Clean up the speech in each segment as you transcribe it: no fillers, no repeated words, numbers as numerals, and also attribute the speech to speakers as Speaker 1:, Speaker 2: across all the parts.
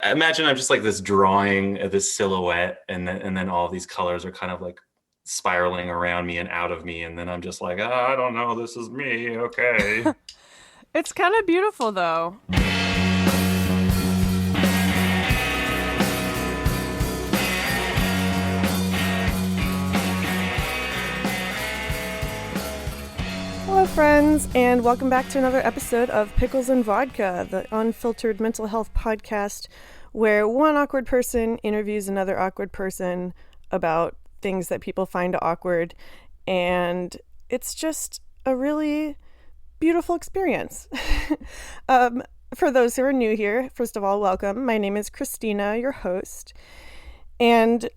Speaker 1: imagine I'm just like this drawing, this silhouette, and then all these colors are kind of like spiraling around me and out of me, and then I'm just like, oh, I don't know, this is me. Okay.
Speaker 2: It's kind of beautiful, though. Hello, friends, and welcome back to another episode of Pickles and Vodka, the unfiltered mental health podcast where one awkward person interviews another awkward person about things that people find awkward, and it's just a really beautiful experience. For those who are new here, first of all, welcome. My name is Christina, your host, and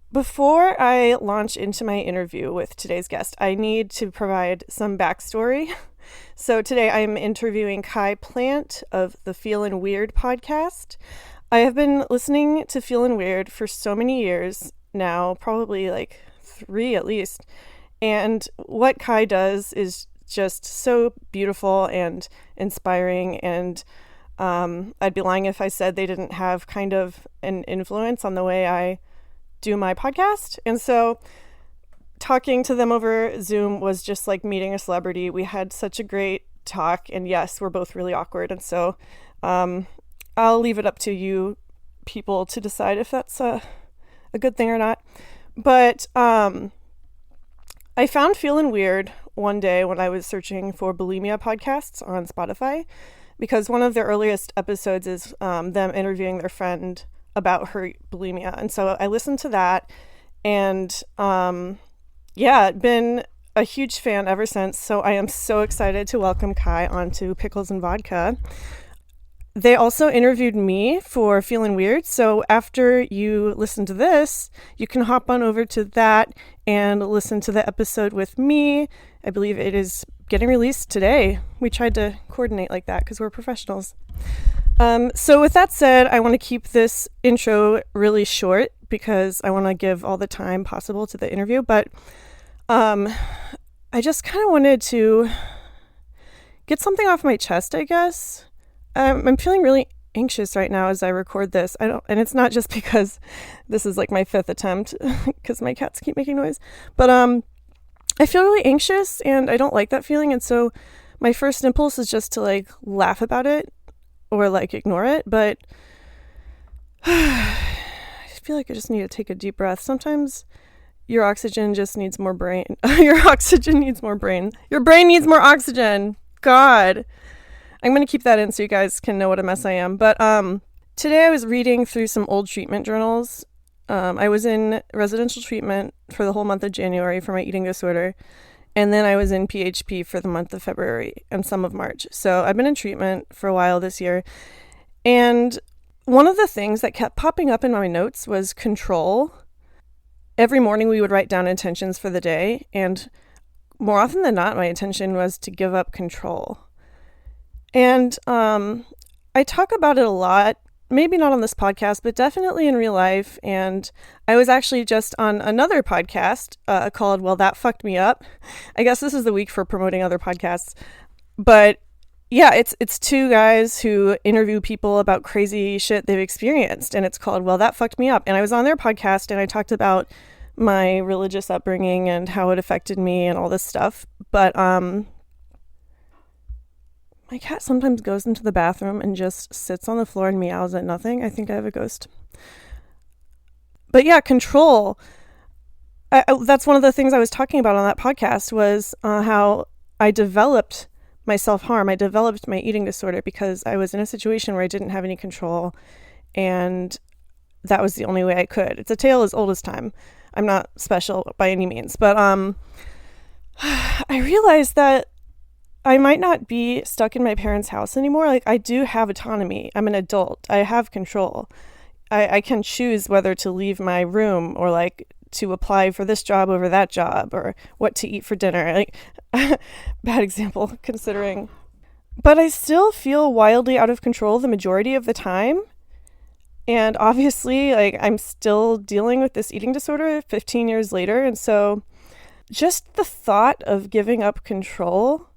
Speaker 2: before I launch into my interview with today's guest, I need to provide some backstory. So today I'm interviewing Kye Plant of the Feelin Weird podcast. I have been listening to Feelin Weird for so many years now, probably like 3 at least. And what Kye does is just so beautiful and inspiring, and I'd be lying if I said they didn't have kind of an influence on the way I do my podcast. And so talking to them over Zoom was just like meeting a celebrity. We had such a great talk, and yes, we're both really awkward. And so I'll leave it up to you people to decide if that's a good thing or not. But I found Feelin Weird one day when I was searching for bulimia podcasts on Spotify, because one of their earliest episodes is them interviewing their friend about her bulimia. And so I listened to that, and been a huge fan ever since. So I am so excited to welcome Kye onto Pickles and Vodka. They also interviewed me for Feelin Weird. So after you listen to this, you can hop on over to that and listen to the episode with me. I believe it is getting released today. We tried to coordinate like that because we're professionals. So with that said, I want to keep this intro really short because I want to give all the time possible to the interview. But I just kind of wanted to get something off my chest, I guess. I'm feeling really anxious right now as I record this. And it's not just because this is like my 5th attempt because my cats keep making noise. But I feel really anxious, and I don't like that feeling. And so my first impulse is just to like laugh about it or like ignore it. But I feel like I just need to take a deep breath. Sometimes your oxygen just needs more brain. Your oxygen needs more brain. Your brain needs more oxygen. God. I'm going to keep that in so you guys can know what a mess I am. But today I was reading through some old treatment journals. I was in residential treatment for the whole month of January for my eating disorder. And then I was in PHP for the month of February and some of March. So I've been in treatment for a while this year. And one of the things that kept popping up in my notes was control. Every morning we would write down intentions for the day. And more often than not, my intention was to give up control. And I talk about it a lot. Maybe not on this podcast, but definitely in real life. And I was actually just on another podcast called Well, That Fucked Me Up. I guess this is the week for promoting other podcasts. But yeah, it's 2 guys who interview people about crazy shit they've experienced. And it's called Well, That Fucked Me Up. And I was on their podcast and I talked about my religious upbringing and how it affected me and all this stuff. But my cat sometimes goes into the bathroom and just sits on the floor and meows at nothing. I think I have a ghost. But yeah, control. That's one of the things I was talking about on that podcast was how I developed my self-harm. I developed my eating disorder because I was in a situation where I didn't have any control, and that was the only way I could. It's a tale as old as time. I'm not special by any means, but I realized that I might not be stuck in my parents' house anymore. Like, I do have autonomy. I'm an adult. I have control. I can choose whether to leave my room or like to apply for this job over that job or what to eat for dinner. Like, bad example considering. But I still feel wildly out of control the majority of the time. And obviously, like, I'm still dealing with this eating disorder 15 years later. And so just the thought of giving up control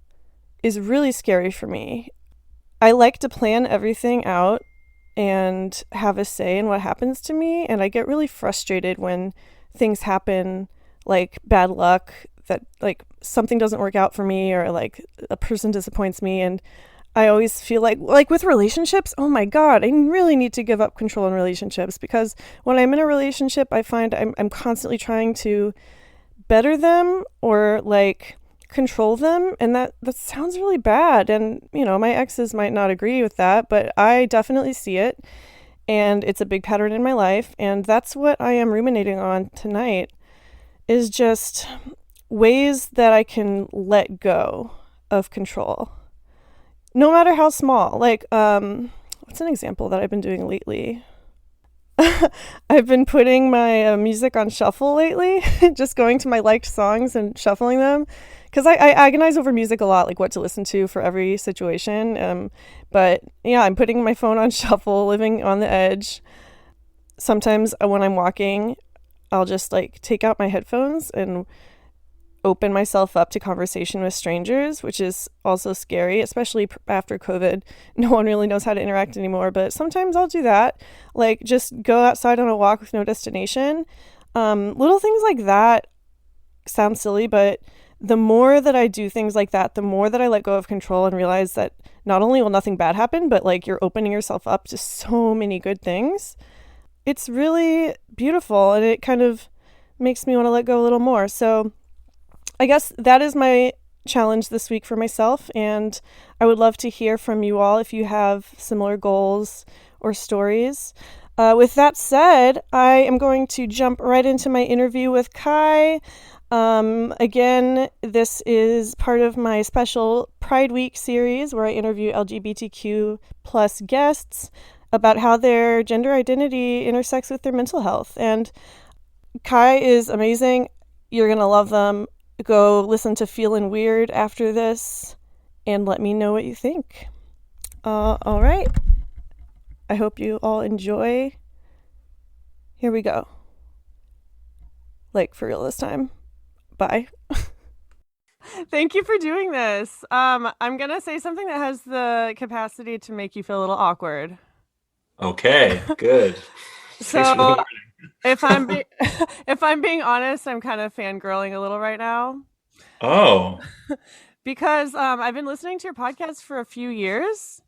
Speaker 2: is really scary for me. I like to plan everything out and have a say in what happens to me. And I get really frustrated when things happen, like bad luck, that like something doesn't work out for me, or like a person disappoints me. And I always feel like with relationships, oh my God, I really need to give up control in relationships, because when I'm in a relationship, I find I'm constantly trying to better them or like control them, and that sounds really bad. And my exes might not agree with that, but I definitely see it, and it's a big pattern in my life, and that's what I am ruminating on tonight, is just ways that I can let go of control, no matter how small. Like what's an example that I've been doing lately? I've been putting my music on shuffle lately, just going to my liked songs and shuffling them. Because I agonize over music a lot, like what to listen to for every situation. But yeah, I'm putting my phone on shuffle, living on the edge. Sometimes when I'm walking, I'll just like take out my headphones and open myself up to conversation with strangers, which is also scary, especially after COVID. No one really knows how to interact anymore, but sometimes I'll do that. Like just go outside on a walk with no destination. Little things like that sound silly, but the more that I do things like that, the more that I let go of control and realize that not only will nothing bad happen, but like you're opening yourself up to so many good things. It's really beautiful, and it kind of makes me want to let go a little more. So I guess that is my challenge this week for myself, and I would love to hear from you all if you have similar goals or stories. With that said, I am going to jump right into my interview with Kye. Again, this is part of my special Pride Week series where I interview LGBTQ plus guests about how their gender identity intersects with their mental health. And Kye is amazing. You're going to love them. Go listen to Feelin Weird after this and let me know what you think. All right. I hope you all enjoy. Here we go. Like for real this time. Bye. Thank you for doing this. I'm going to say something that has the capacity to make you feel a little awkward.
Speaker 1: Okay, good. Thanks for the
Speaker 2: So,
Speaker 1: warning.
Speaker 2: if I'm if I'm being honest, I'm kind of fangirling a little right now,
Speaker 1: Oh,
Speaker 2: because I've been listening to your podcast for a few years,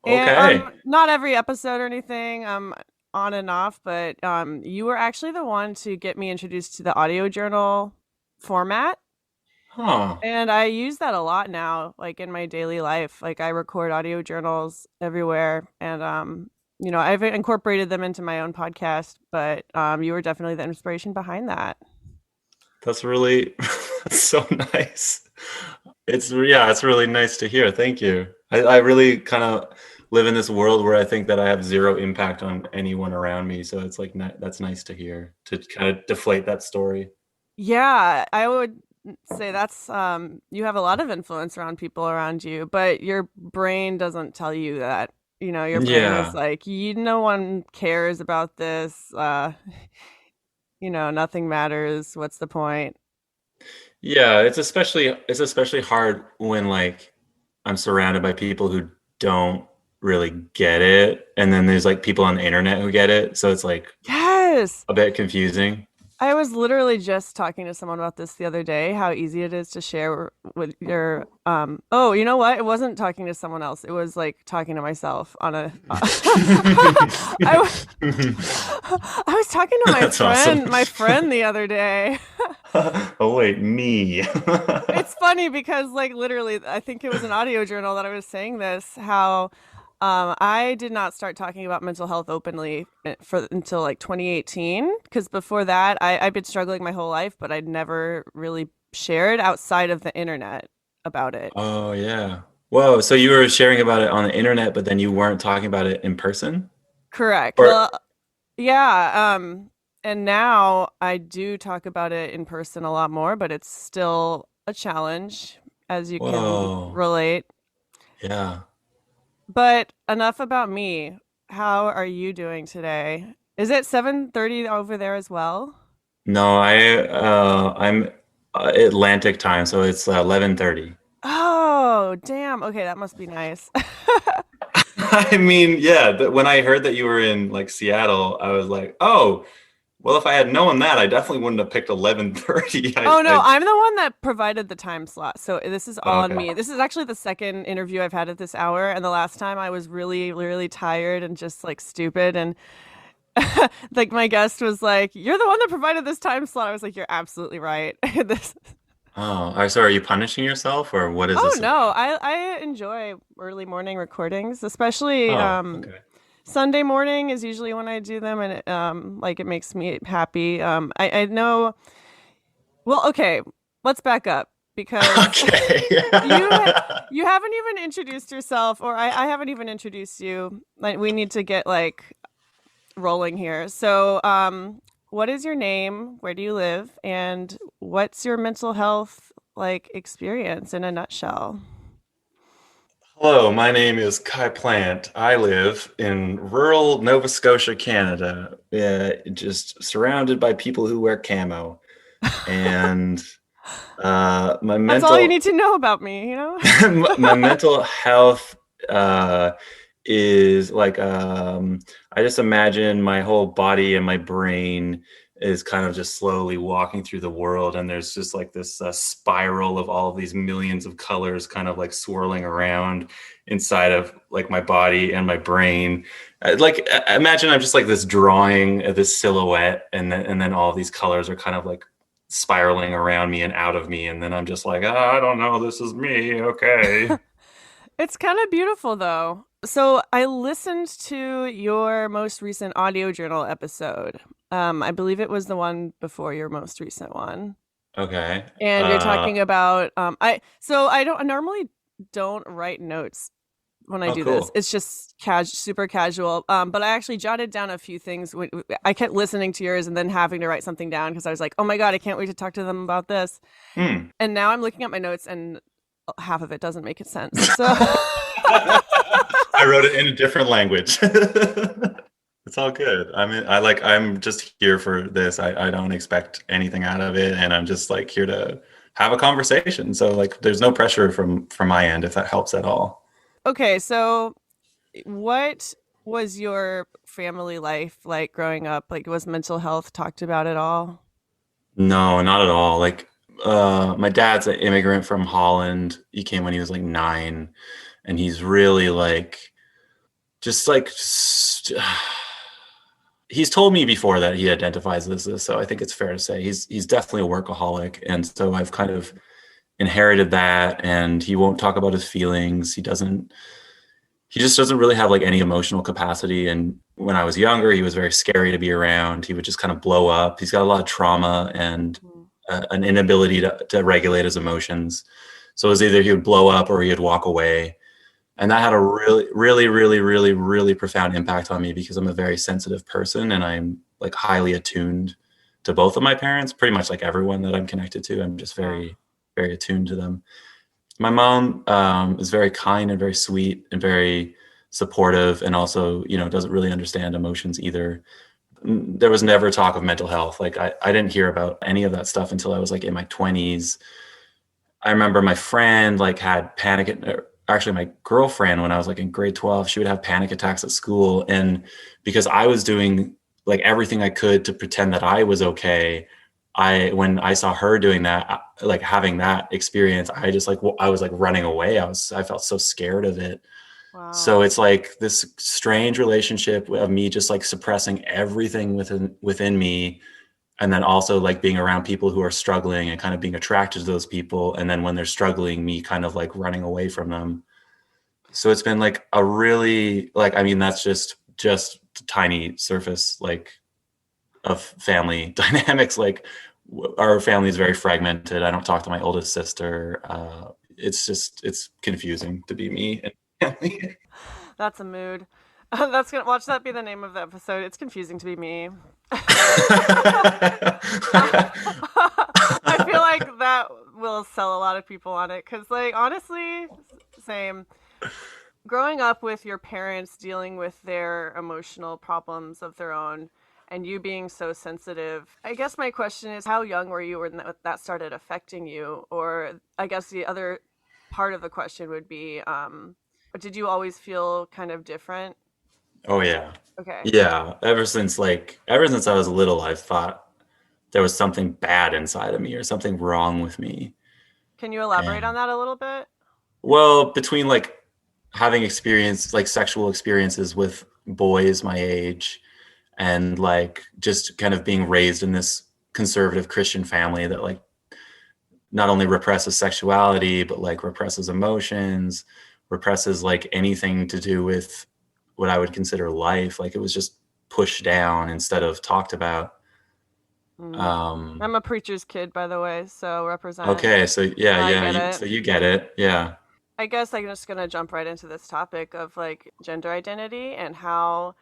Speaker 2: and
Speaker 1: okay.
Speaker 2: not every episode or anything, on and off, but you were actually the one to get me introduced to the audio journal format.
Speaker 1: Huh.
Speaker 2: And I use that a lot now, like in my daily life. Like I record audio journals everywhere, and I've incorporated them into my own podcast. But you were definitely the inspiration behind that.
Speaker 1: That's really that's so nice. It's really nice to hear. Thank you. I really kind of live in this world where I think that I have zero impact on anyone around me. So it's like that's nice to hear, to kind of deflate that story.
Speaker 2: Yeah, I would say that's you have a lot of influence around people around you, but your brain doesn't tell you that. Your brain is
Speaker 1: Yeah.
Speaker 2: like, no one cares about this. Nothing matters. What's the point?
Speaker 1: Yeah, it's especially hard when like I'm surrounded by people who don't really get it, and then there's like people on the internet who get it, so it's like
Speaker 2: Yes.
Speaker 1: a bit confusing.
Speaker 2: I was literally just talking to someone about this the other day, how easy it is to share with your oh, you know what? It wasn't talking to someone else. It was like talking to myself on a I, w- I was talking to my
Speaker 1: That's awesome.
Speaker 2: friend the other day.
Speaker 1: Oh wait, me.
Speaker 2: It's funny because like literally I think it was an audio journal that I was saying this, how I did not start talking about mental health openly until like 2018, because before that I've been struggling my whole life, but I'd never really shared outside of the internet about it.
Speaker 1: Oh yeah. Whoa, so you were sharing about it on the internet, but then you weren't talking about it in person?
Speaker 2: Correct.
Speaker 1: Or
Speaker 2: Well, yeah, and now I do talk about it in person a lot more, but it's still a challenge, as you can
Speaker 1: whoa.
Speaker 2: relate.
Speaker 1: Yeah.
Speaker 2: But enough about me. How are you doing today? Is it 7:30 over there as well?
Speaker 1: No, I'm Atlantic time, so it's 11:30.
Speaker 2: Oh, damn. Okay, that must be nice.
Speaker 1: I mean, yeah, when I heard that you were in like Seattle, I was like, oh, well, if I had known that, I definitely wouldn't have picked 11:30.
Speaker 2: Oh no, I'm the one that provided the time slot. So this is all on
Speaker 1: Okay.
Speaker 2: me. This is actually the second interview I've had at this hour, and the last time I was really, really tired and just like stupid and like my guest was like, "You're the one that provided this time slot." I was like, "You're absolutely right." this
Speaker 1: Oh, I'm sorry. Are you punishing yourself or what is
Speaker 2: Oh
Speaker 1: this
Speaker 2: no,
Speaker 1: about?
Speaker 2: I enjoy early morning recordings, especially
Speaker 1: Oh, okay.
Speaker 2: Sunday morning is usually when I do them, and like it makes me happy. I know. Well, okay, let's back up because
Speaker 1: Okay.
Speaker 2: you you haven't even introduced yourself, or I haven't even introduced you. Like we need to get like rolling here. So, what is your name? Where do you live? And what's your mental health like experience in a nutshell?
Speaker 1: Hello, my name is Kye Plant. I live in rural Nova Scotia, Canada, just surrounded by people who wear camo. And my
Speaker 2: That's all you
Speaker 1: mental
Speaker 2: need to know about me, you know?
Speaker 1: my mental health uh, is like I just imagine my whole body and my brain is kind of just slowly walking through the world, and there's just like this spiral of all of these millions of colors kind of like swirling around inside of like my body and my brain. Imagine I'm just like this drawing of this silhouette, and then all these colors are kind of like spiraling around me and out of me, and then I'm just like, "Ah, I don't know, this is me, okay."
Speaker 2: It's kind of beautiful though. So I listened to your most recent audio journal episode. I believe it was the one before your most recent one.
Speaker 1: Okay.
Speaker 2: And you're talking about I don't I normally don't write notes when I
Speaker 1: Oh,
Speaker 2: do this.
Speaker 1: cool.
Speaker 2: It's just super casual. But I actually jotted down a few things. I kept listening to yours and then having to write something down because I was like, oh my God, I can't wait to talk to them about this.
Speaker 1: Hmm.
Speaker 2: And now I'm looking at my notes and half of it doesn't make it sense. So
Speaker 1: I wrote it in a different language. It's all good. I mean, I'm just here for this. I don't expect anything out of it, and I'm just like here to have a conversation. So like there's no pressure from my end if that helps at all.
Speaker 2: okay, so what was your family life like growing up? Like, was mental health talked about at all?
Speaker 1: No, not at all. Like my dad's an immigrant from Holland. He came when he was like 9, and he's really like just like he's told me before that he identifies as this, so I think it's fair to say he's definitely a workaholic, and so I've kind of inherited that. And he won't talk about his feelings. He just doesn't really have like any emotional capacity. And when I was younger, he was very scary to be around. He would just kind of blow up. He's got a lot of trauma and
Speaker 2: Mm.
Speaker 1: an inability to regulate his emotions. So it was either he would blow up or he would walk away. And that had a really, really, really, really, really profound impact on me because I'm a very sensitive person, and I'm like highly attuned to both of my parents, pretty much like everyone that I'm connected to. I'm just
Speaker 2: Yeah.
Speaker 1: very, very attuned to them. My mom is very kind and very sweet and very supportive, and also, doesn't really understand emotions either. There was never talk of mental health. Like I didn't hear about any of that stuff until I was like in my 20s. I remember my friend like had actually my girlfriend, when I was like in grade 12, she would have panic attacks at school. And because I was doing like everything I could to pretend that I was okay, when I saw her doing that, like having that experience, I just like, I was like running away. I felt so scared of it. So
Speaker 2: Wow.
Speaker 1: it's like this strange relationship of me just like suppressing everything within me, and then also like being around people who are struggling and kind of being attracted to those people, and then when they're struggling, me kind of like running away from them. So it's been like a really, like, I mean, that's just tiny surface like of family dynamics. Like our family is very fragmented. I don't talk to my oldest sister. It's confusing to be me and family.
Speaker 2: That's a mood. That's gonna watch that be the name of the episode. It's confusing to be me. I feel like that will sell a lot of people on it because, like, honestly, same. Growing up with your parents dealing with their emotional problems of their own and you being so sensitive, I guess my question is how young were you when that started affecting you? Or I guess the other part of the question would be Did you always feel kind of different?
Speaker 1: Oh yeah.
Speaker 2: Okay.
Speaker 1: Yeah. Ever since I was little, I've thought there was something bad inside of me or something wrong with me.
Speaker 2: Can you elaborate on
Speaker 1: And
Speaker 2: that a little bit?
Speaker 1: well, between like having experience like sexual experiences with boys my age and like just kind of being raised in this conservative Christian family that like not only represses sexuality but like represses emotions, represses like anything to do with what I would consider life. Like it was just pushed down instead of talked about.
Speaker 2: Mm.
Speaker 1: um
Speaker 2: I'm a preacher's kid, by the way, so represent.
Speaker 1: okay, so yeah,
Speaker 2: I
Speaker 1: yeah,
Speaker 2: get it.
Speaker 1: so you get it, yeah.
Speaker 2: I guess I'm just gonna jump right into this topic of like gender identity and how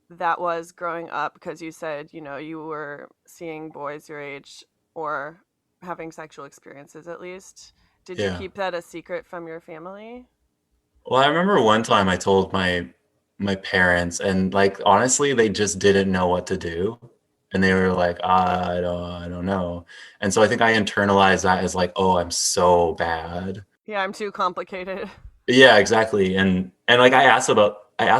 Speaker 2: that was growing up because you said, you were seeing boys your age or having sexual experiences at least. Did you
Speaker 1: Yeah.
Speaker 2: keep that a secret from your family?
Speaker 1: Well, I remember one time I told my parents, and like honestly, they just didn't know what to do, and they were like, I don't know. And so I think I internalized that as like, oh, I'm so bad.
Speaker 2: Yeah, I'm too complicated.
Speaker 1: Yeah, exactly. And like I asked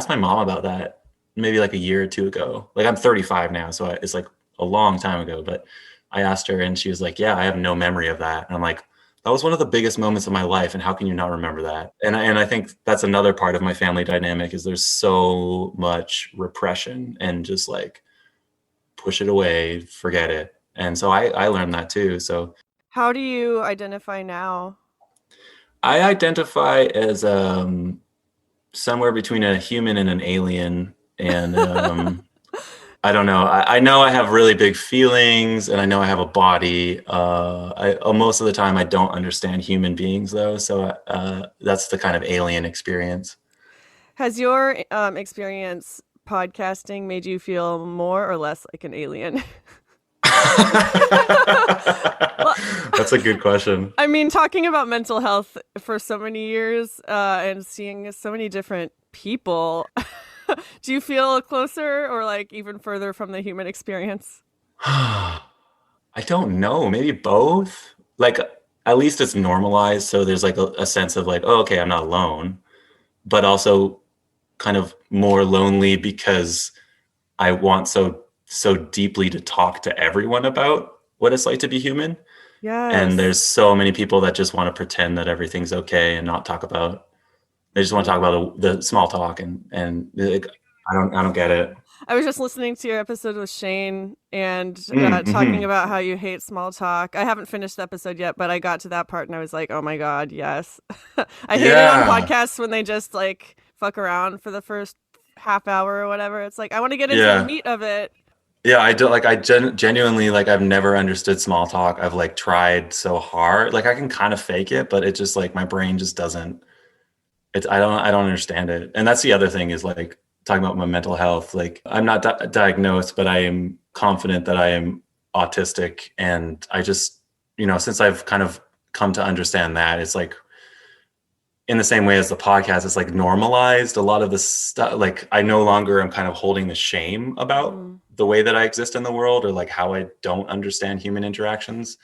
Speaker 1: my mom about that maybe like a year or two ago. Like I'm 35 now, so it's like a long time ago. But I asked her, and she was like, "Yeah, I have no memory of that." And I'm like, "That was one of the biggest moments of my life, and how can you not remember that?" And I think that's another part of my family dynamic is there's so much repression and just like push it away, forget it. And so I learned that too. So
Speaker 2: How do you identify now?
Speaker 1: I identify as somewhere between a human and an alien. And I don't know. I know I have really big feelings, and I know I have a body. Most of the time, I don't understand human beings, though. So that's the kind of alien experience.
Speaker 2: Has your experience podcasting made you feel more or less like an alien? Well,
Speaker 1: That's a good question.
Speaker 2: I mean, talking about mental health for so many years and seeing so many different people, do you feel closer or like even further from the human experience?
Speaker 1: I don't know. Maybe both. Like, at least it's normalized. So there's like a sense of like, oh, okay, I'm not alone, but also kind of more lonely because I want so deeply to talk to everyone about what it's like to be human. And
Speaker 2: Yes.
Speaker 1: there's so many people that just want to pretend that everything's okay and not talk about. They just want to talk about the small talk, and like, I don't get it.
Speaker 2: I was just listening to your episode with Shane and talking
Speaker 1: Mm-hmm.
Speaker 2: about how you hate small talk. I haven't finished the episode yet, but I got to that part and I was like, oh my God, yes. I hate it on
Speaker 1: Yeah,
Speaker 2: podcasts when they just like fuck around for the first half hour or whatever. It's like, I want to get into the
Speaker 1: yeah,
Speaker 2: meat of it.
Speaker 1: yeah. I do like genuinely like I've never understood small talk. I've like tried so hard. Like I can kind of fake it, but it just like my brain just doesn't. It's I don't understand it. And that's the other thing is like talking about my mental health. Like I'm not diagnosed, but I am confident that I am autistic, and I just since I've kind of come to understand that, it's like in the same way as the podcast, it's like normalized a lot of the stuff. Like I no longer am kind of holding the shame about
Speaker 2: Mm,
Speaker 1: the way that I exist in the world or like how I don't understand human interactions.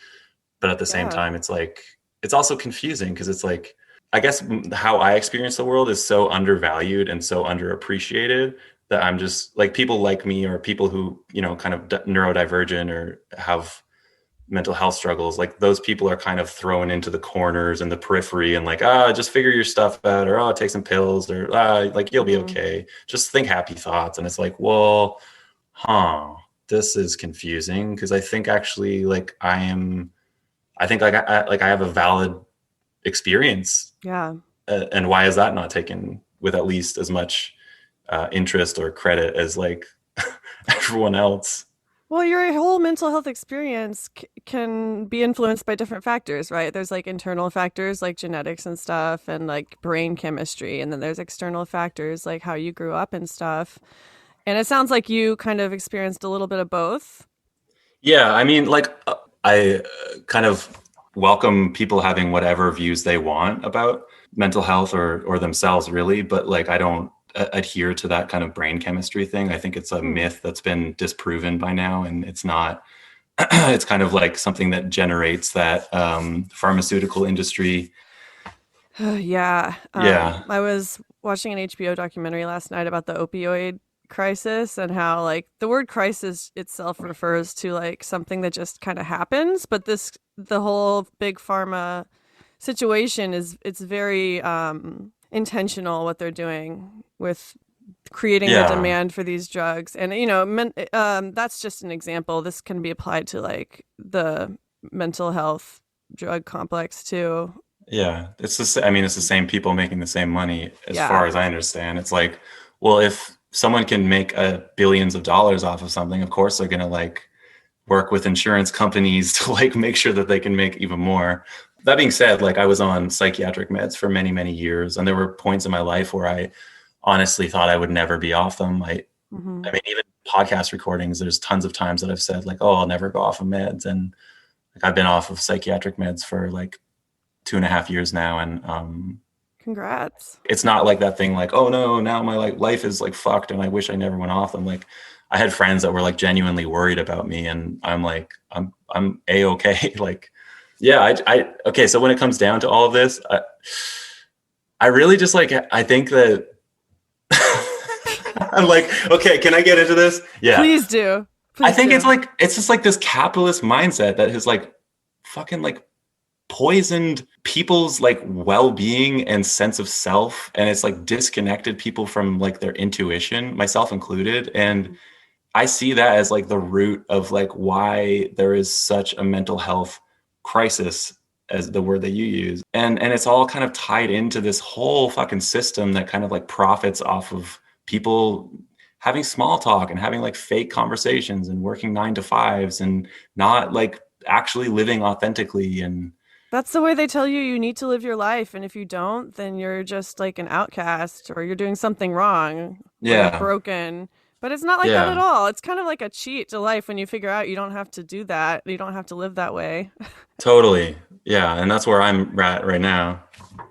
Speaker 1: But at the same
Speaker 2: yeah.
Speaker 1: time, it's like it's also confusing because it's like I guess how I experience the world is so undervalued and so underappreciated that I'm just like people like me or people who kind of neurodivergent or have mental health struggles, like those people are kind of thrown into the corners and the periphery and like just figure your stuff out, or take some pills, or like you'll be
Speaker 2: Hmm.
Speaker 1: okay, just think happy thoughts. And it's like, well, this is confusing because I think actually like I think like I have a valid experience.
Speaker 2: Yeah.
Speaker 1: And why is that not taken with at least as much interest or credit as like everyone else?
Speaker 2: Well, your whole mental health experience can be influenced by different factors, right? There's like internal factors like genetics and stuff and like brain chemistry. And then there's external factors like how you grew up and stuff. And it sounds like you kind of experienced a little bit of both.
Speaker 1: Yeah, I mean, like I kind of welcome people having whatever views they want about mental health or themselves, really. But like, I don't adhere to that kind of brain chemistry thing. I think it's a
Speaker 2: Hmm.
Speaker 1: myth that's been disproven by now, and it's not. It's kind of like something that generates that pharmaceutical industry
Speaker 2: Yeah.
Speaker 1: Yeah.
Speaker 2: I was watching an HBO documentary last night about the opioid crisis and how like the word crisis itself refers to like something that just kind of happens, but the whole big pharma situation is it's very intentional what they're doing with creating the
Speaker 1: Yeah.
Speaker 2: demand for these drugs. And that's just an example. This can be applied to like the mental health drug complex too.
Speaker 1: Yeah. I mean, it's the same people making the same money as far
Speaker 2: Yeah.
Speaker 1: as I understand. It's like, well, if someone can make billions of dollars off of something, of course they're gonna like work with insurance companies to like make sure that they can make even more. That being said, like I was on psychiatric meds for many, many years, and there were points in my life where I honestly thought I would never be off them.
Speaker 2: Hmm.
Speaker 1: I mean, even podcast recordings, there's tons of times that I've said like, "Oh, I'll never go off of meds," and like I've been off of psychiatric meds for like 2.5 years now, and
Speaker 2: Congrats.
Speaker 1: it's not like that thing like, "Oh no, now my like life is like fucked, and I wish I never went off them." Like, I had friends that were like genuinely worried about me, and I'm like, I'm a okay. Like, yeah, okay. So when it comes down to all of this, I really just like I think that I'm like, okay, can I get into this? Yeah.
Speaker 2: Please do.
Speaker 1: I
Speaker 2: Please
Speaker 1: think
Speaker 2: do.
Speaker 1: it's just like this capitalist mindset that has like fucking like poisoned people's like well-being and sense of self, and it's like disconnected people from like their intuition, myself included. And I see that as like the root of like why there is such a mental health crisis, as the word that you use. And it's all kind of tied into this whole fucking system that kind of like profits off of people having small talk and having like fake conversations and working 9 to 5s and not like actually living authentically. And
Speaker 2: That's the way they tell you you need to live your life. And if you don't, then you're just like an outcast or you're doing something wrong or you're
Speaker 1: yeah,
Speaker 2: broken. But it's not like that at
Speaker 1: yeah,
Speaker 2: all. It's kind of like a cheat to life when you figure out you don't have to do that. You don't have to live that way.
Speaker 1: totally. Yeah. And that's where I'm at right now.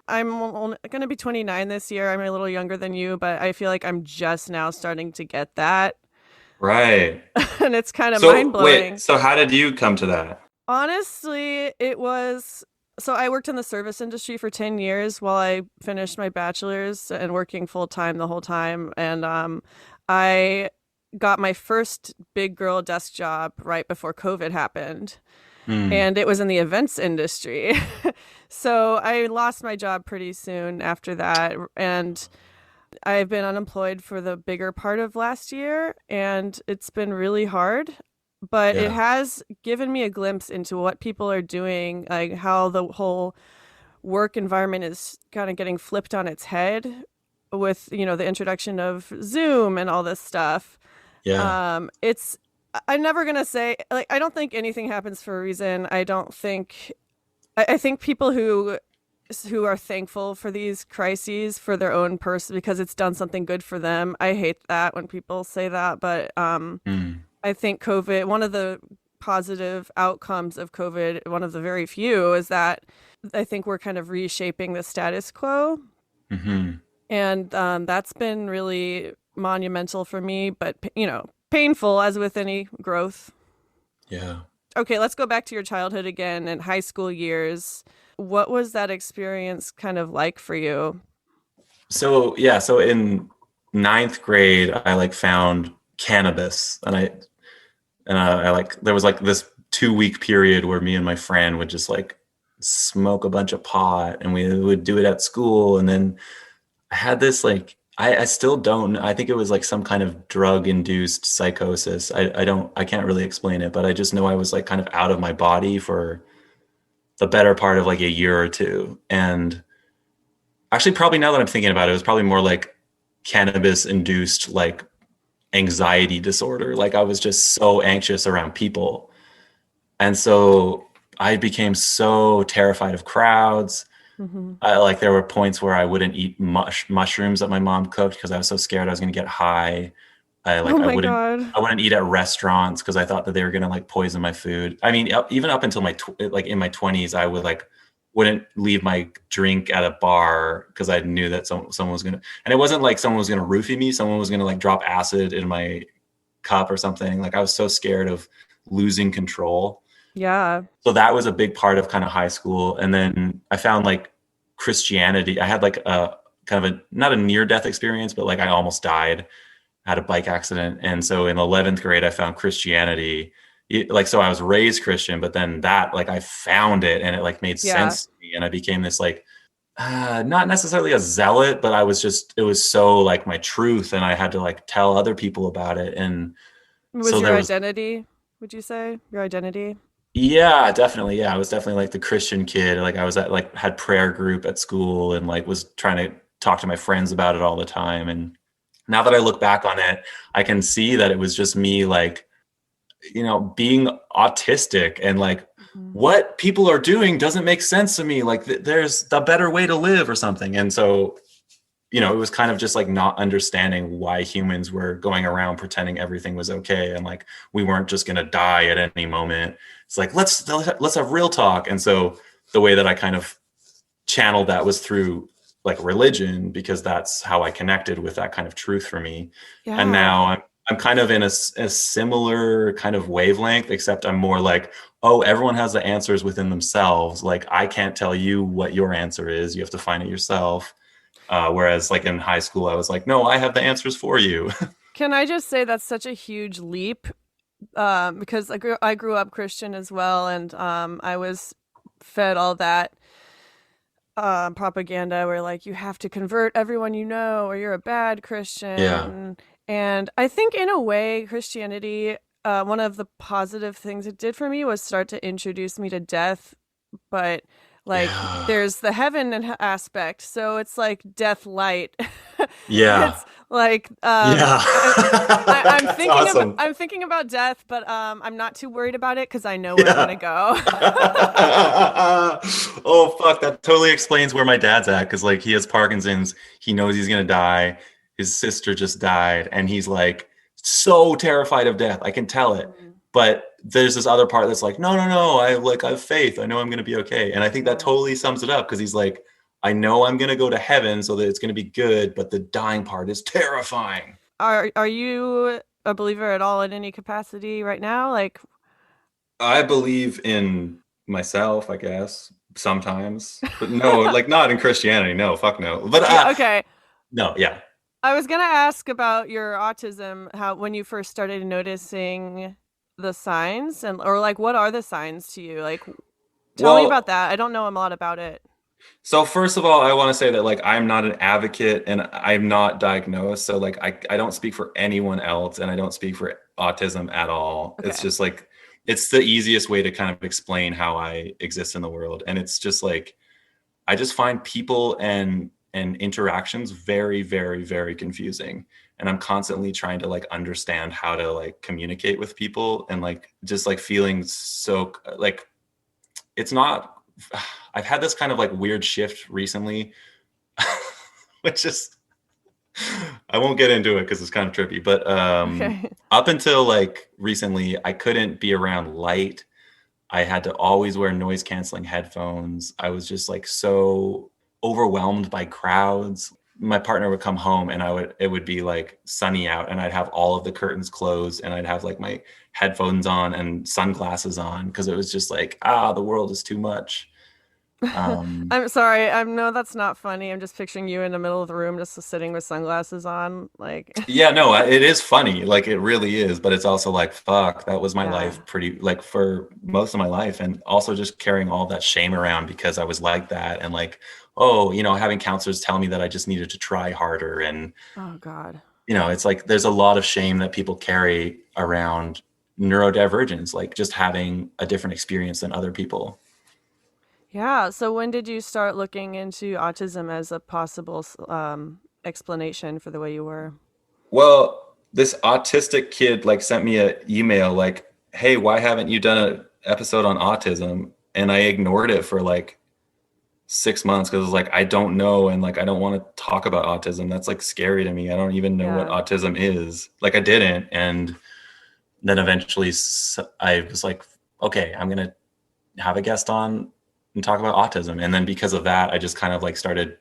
Speaker 2: I'm going to be 29 this year. I'm a little younger than you, but I feel like I'm just now starting to get that.
Speaker 1: Right.
Speaker 2: And it's kind of mind
Speaker 1: So wait,
Speaker 2: blowing.
Speaker 1: so how did you come to that?
Speaker 2: Honestly, it was so I worked in the service industry for 10 years while I finished my bachelor's and working full time the whole time. And I got my first big girl desk job right before COVID happened.
Speaker 1: Hmm.
Speaker 2: And it was in the events industry. So I lost my job pretty soon after that. And I've been unemployed for the bigger part of last year, and it's been really hard. But it
Speaker 1: Yeah.
Speaker 2: has given me a glimpse into what people are doing, like how the whole work environment is kind of getting flipped on its head with, the introduction of Zoom and all this stuff.
Speaker 1: Yeah.
Speaker 2: It's I'm never gonna say like I don't think anything happens for a reason. I think people who are thankful for these crises for their own person because it's done something good for them. I hate that when people say that, but
Speaker 1: Hmm.
Speaker 2: I think COVID, one of the positive outcomes of COVID, one of the very few, is that I think we're kind of reshaping the status quo.
Speaker 1: Hmm.
Speaker 2: And that's been really monumental for me, but, painful as with any growth.
Speaker 1: Yeah.
Speaker 2: Okay, let's go back to your childhood again and high school years. What was that experience kind of like for you?
Speaker 1: So yeah, so in ninth grade, I like found cannabis, and I like there was like this 2 week period where me and my friend would just like smoke a bunch of pot, and we would do it at school. And then I had this like I still don't. I think it was like some kind of drug induced psychosis. I can't really explain it, but I just know I was like kind of out of my body for the better part of like a year or two. And actually, probably now that I'm thinking about it, it was probably more like cannabis induced like anxiety disorder. Like I was just so anxious around people. And so I became so terrified of crowds.
Speaker 2: Hmm.
Speaker 1: Like there were points where I wouldn't eat mushrooms that my mom cooked because I was so scared I was going to get high. I
Speaker 2: Oh
Speaker 1: like
Speaker 2: my God.
Speaker 1: I wouldn't eat at restaurants because I thought that they were going to like poison my food. I mean, even up until like in my 20s, I would like wouldn't leave my drink at a bar because I knew that someone was going to, and it wasn't like someone was going to roofie me. Someone was going to like drop acid in my cup or something. Like I was so scared of losing control.
Speaker 2: Yeah.
Speaker 1: So that was a big part of kind of high school. And then I found like Christianity. I had like a kind of a, not a near death experience, but like I almost died, had a bike accident. And so in 11th grade, I found Christianity. Like, so I was raised Christian, but then that, like, I found it and it like made
Speaker 2: Yeah.
Speaker 1: sense to me. And I became this like, not necessarily a zealot, but I was just, it was so like my truth. And I had to like tell other people about it. And
Speaker 2: Was
Speaker 1: so
Speaker 2: your
Speaker 1: there was,
Speaker 2: identity, would you say? Your identity?
Speaker 1: yeah, definitely. Yeah. I was definitely like the Christian kid. Like I was at like, had prayer group at school and like was trying to talk to my friends about it all the time. And now that I look back on it, I can see that it was just me like, being autistic and like
Speaker 2: Mhm.
Speaker 1: what people are doing doesn't make sense to me. Like there's the better way to live or something. And so, it was kind of just like not understanding why humans were going around pretending everything was okay. And like, we weren't just going to die at any moment. It's like, let's have real talk. And so the way that I kind of channeled that was through like religion, because that's how I connected with that kind of truth for me. And
Speaker 2: Yeah.
Speaker 1: now I'm kind of in a similar kind of wavelength, except I'm more like, oh, everyone has the answers within themselves. Like I can't tell you what your answer is. You have to find it yourself. Whereas like in high school, I was like, no, I have the answers for you.
Speaker 2: Can I just say that's such a huge leap? Because I grew up Christian as well, and I was fed all that propaganda where like you have to convert everyone you know or you're a bad
Speaker 1: Yeah.
Speaker 2: Christian. And I think in a way, Christianity, one of the positive things it did for me was start to introduce me to death, but like
Speaker 1: Yeah.
Speaker 2: there's the heaven aspect, so it's like death light.
Speaker 1: Yeah.
Speaker 2: It's like
Speaker 1: Yeah.
Speaker 2: I'm
Speaker 1: That's
Speaker 2: thinking about
Speaker 1: awesome.
Speaker 2: death, but I'm not too worried about it because I know where I'm gonna
Speaker 1: Yeah.
Speaker 2: go.
Speaker 1: Oh fuck, that totally explains where my dad's at, because like he has Parkinson's, he knows he's gonna die. His sister just died, and he's like so terrified of death. I can tell it.
Speaker 2: Mm,
Speaker 1: But there's this other part that's like, no, no, no. I have faith. I know I'm gonna be okay. And I think that
Speaker 2: yeah.
Speaker 1: totally sums it up, because he's like, I know I'm gonna go to heaven so that it's gonna be good, but the dying part is terrifying.
Speaker 2: Are you a believer at all in any capacity right now? Like,
Speaker 1: I believe in myself, I guess, sometimes, but no, like not in Christianity. No, fuck no. But
Speaker 2: yeah, okay.
Speaker 1: no, yeah.
Speaker 2: I was gonna ask about your autism, how when you first started noticing the signs and or like what are the signs to you? Like tell me about
Speaker 1: Well,
Speaker 2: that. I don't know a lot about it.
Speaker 1: so first of all, I want to say that like I'm not an advocate and I'm not diagnosed. So like I don't speak for anyone else and I don't speak for autism at all. It's
Speaker 2: Okay.
Speaker 1: just like it's the easiest way to kind of explain how I exist in the world. And it's just like I just find people and interactions very, very, very confusing. And I'm constantly trying to like understand how to like communicate with people and like just like feeling so like it's not I've had this kind of like weird shift recently, which is I won't get into it because it's kind of trippy, but
Speaker 2: Okay.
Speaker 1: up until like recently, I couldn't be around light. I had to always wear noise canceling headphones. I was just like so overwhelmed by crowds. My partner would come home and it would be like sunny out and I'd have all of the curtains closed and I'd have like my headphones on and sunglasses on because it was just like, the world is too much. Um,
Speaker 2: I'm sorry. I know that's not funny. I'm just picturing you in the middle of the room just sitting with sunglasses on. Like,
Speaker 1: yeah, no, it is funny. Like it really is, but it's also like, fuck, that was my
Speaker 2: yeah.
Speaker 1: life pretty like for most of my life. And also just carrying all that shame around because I was like that. And like, oh, having counselors tell me that I just needed to try harder. And,
Speaker 2: Oh God.
Speaker 1: it's like there's a lot of shame that people carry around neurodivergence, like just having a different experience than other people.
Speaker 2: Yeah. So when did you start looking into autism as a possible explanation for the way you were?
Speaker 1: Well, this autistic kid like sent me an email like, "Hey, why haven't you done an episode on autism?" And I ignored it for like 6 months because it was like I don't know and like I don't want to talk about autism. That's like scary to me. I don't even know what
Speaker 2: Yeah.
Speaker 1: autism is. Like I didn't, and then eventually I was like, okay, I'm gonna have a guest on and talk about autism. And then because of that, I just kind of like started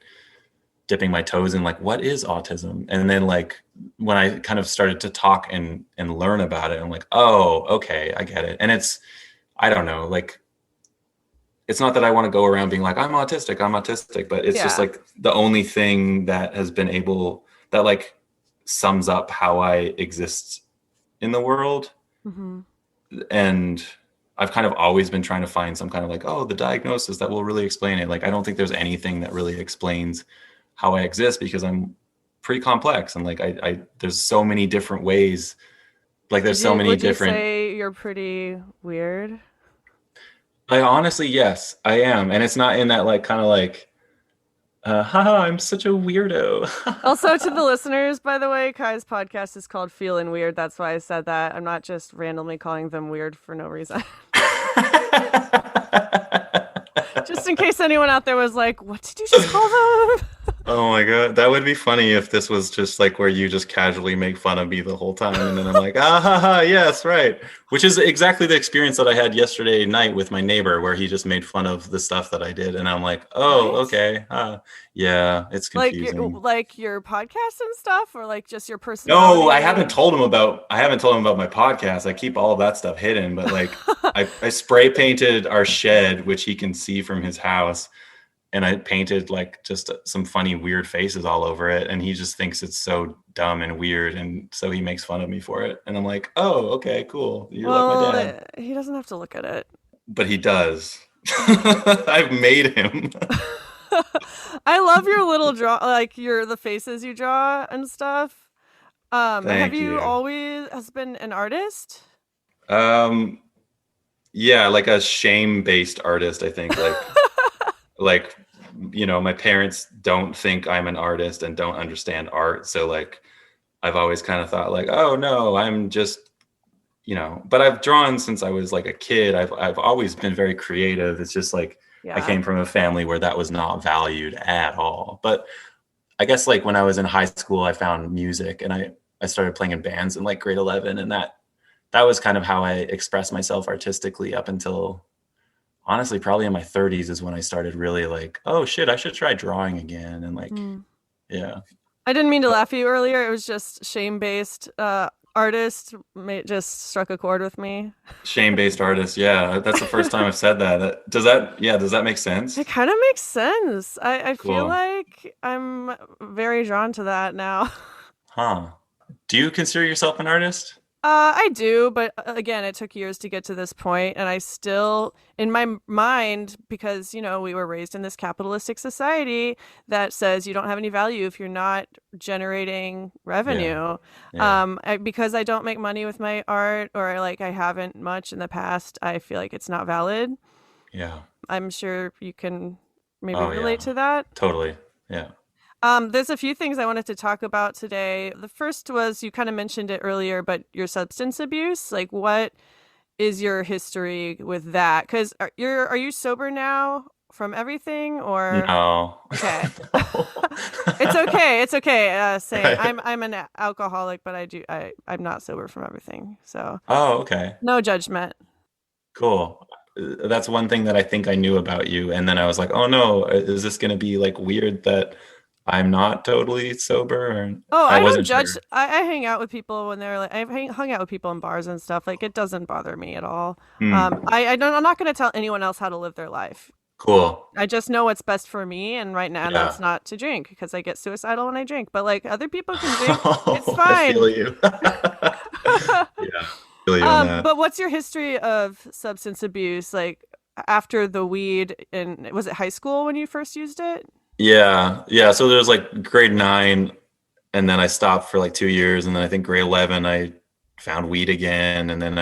Speaker 1: dipping my toes in like what is autism, and then like when I kind of started to talk and learn about it, I'm like, oh, okay, I get it. And it's I don't know, like it's not that I want to go around being like, I'm autistic, but it's just
Speaker 2: Yeah.
Speaker 1: like the only thing that has been able that like sums up how I exist in the world.
Speaker 2: Mm-hmm.
Speaker 1: And I've kind of always been trying to find some kind of like, oh, the diagnosis that will really explain it. Like, I don't think there's anything that really explains how I exist because I'm pretty complex. And like, there's so many different ways. Like, there's so many
Speaker 2: Would you
Speaker 1: different.
Speaker 2: say you're pretty weird?
Speaker 1: I honestly, yes, I am. And it's not in that like kind of like, haha, I'm such a weirdo.
Speaker 2: Also, to the listeners, by the way, Kye's podcast is called Feelin Weird. That's why I said that. I'm not just randomly calling them weird for no reason. Just in case anyone out there was like, what did you just call them?
Speaker 1: Oh my God. That would be funny if this was just like where you just casually make fun of me the whole time. And then I'm like, ah, ha, ha, yes, right. Which is exactly the experience that I had yesterday night with my neighbor, where he just made fun of the stuff that I did. And I'm like, oh,
Speaker 2: What?
Speaker 1: okay. Yeah, it's confusing.
Speaker 2: Like your podcast and stuff, or like just your
Speaker 1: No,
Speaker 2: personality?
Speaker 1: I haven't told him about my podcast. I keep all of that stuff hidden, but like I spray painted our shed, which he can see from his house, and I painted like just some funny weird faces all over it, and he just thinks it's so dumb and weird, and so he makes fun of me for it. And I'm like, "Oh, okay, cool. You're like my
Speaker 2: Well,
Speaker 1: dad."
Speaker 2: he doesn't have to look at it.
Speaker 1: But he does. I've made him.
Speaker 2: I love your little draw, like the faces you draw and stuff. Have
Speaker 1: Thank
Speaker 2: you
Speaker 1: you.
Speaker 2: always has been an artist?
Speaker 1: Um yeah, like a shame-based artist, I think. Like my parents don't think I'm an artist and don't understand art, so like I've always kind of thought like, oh no, I'm just but I've drawn since I was like a kid. I've always been very creative. It's just like I
Speaker 2: Yeah.
Speaker 1: came from a family where that was not valued at all. But I guess like when I was in high school, I found music, and I started playing in bands in like grade 11, and that was kind of how I expressed myself artistically up until honestly probably in my 30s is when I started really like, oh shit, I should try drawing again. And like,
Speaker 2: Hmm.
Speaker 1: yeah.
Speaker 2: I didn't mean to laugh at you earlier. It was just shame-based artist just struck a chord with me.
Speaker 1: Shame-based artist. Yeah, that's the first time I've said that. Does that make sense?
Speaker 2: It kind of makes sense. I feel
Speaker 1: Cool.
Speaker 2: like I'm very drawn to that now.
Speaker 1: Huh. Do you consider yourself an artist?
Speaker 2: I do, but again, it took years to get to this point, and I still, in my mind, because we were raised in this capitalistic society that says you don't have any value if you're not generating
Speaker 1: Yeah.
Speaker 2: revenue.
Speaker 1: Yeah.
Speaker 2: Because I don't make money with my art, or like I haven't much in the past, I feel like it's not valid.
Speaker 1: Yeah.
Speaker 2: I'm sure you can maybe
Speaker 1: Oh
Speaker 2: relate
Speaker 1: yeah.
Speaker 2: to that.
Speaker 1: Totally. Yeah.
Speaker 2: There's a few things I wanted to talk about today. The first was you kind of mentioned it earlier, but your substance abuse. Like, what is your history with that? Because are you sober now from everything, or
Speaker 1: No.
Speaker 2: okay?
Speaker 1: No.
Speaker 2: It's okay. It's okay. Same.
Speaker 1: Right.
Speaker 2: I'm an alcoholic, but I'm not sober from everything. So
Speaker 1: Oh, okay.
Speaker 2: no judgment.
Speaker 1: Cool. That's one thing that I think I knew about you. And then I was like, oh no, is this going to be like weird that I'm not totally sober? Or
Speaker 2: Oh,
Speaker 1: I
Speaker 2: I don't
Speaker 1: wasn't
Speaker 2: judge.
Speaker 1: sure.
Speaker 2: I hang out with people when they're like, hung out with people in bars and stuff. Like, it doesn't bother me at all.
Speaker 1: Hmm.
Speaker 2: I don't, I'm not going to tell anyone else how to live their life.
Speaker 1: Cool.
Speaker 2: I just know what's best for me. And right now, that's
Speaker 1: Yeah.
Speaker 2: not to drink because I get suicidal when I drink. But like, other people can drink. It's
Speaker 1: Oh, I
Speaker 2: fine.
Speaker 1: feel you. Yeah. Feel you on that.
Speaker 2: But what's your history of substance abuse? Like, after the weed, and was it high school when you first used it?
Speaker 1: Yeah. Yeah. So there was like grade 9, and then I stopped for like 2 years. And then I think grade 11, I found weed again. And then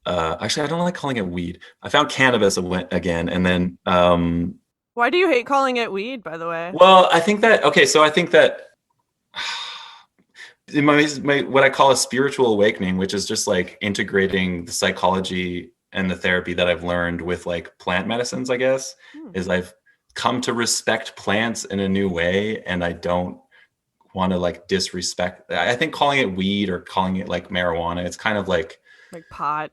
Speaker 1: actually, I don't like calling it weed. I found cannabis again. And then,
Speaker 2: Why do you hate calling it weed, by the way?
Speaker 1: well, okay. So I think that in my what I call a spiritual awakening, which is just like integrating the psychology and the therapy that I've learned with like plant medicines, I guess,
Speaker 2: Hmm.
Speaker 1: is I've come to respect plants in a new way, and I don't want to like disrespect. I think calling it weed or calling it like marijuana, it's kind of like,
Speaker 2: Like pot.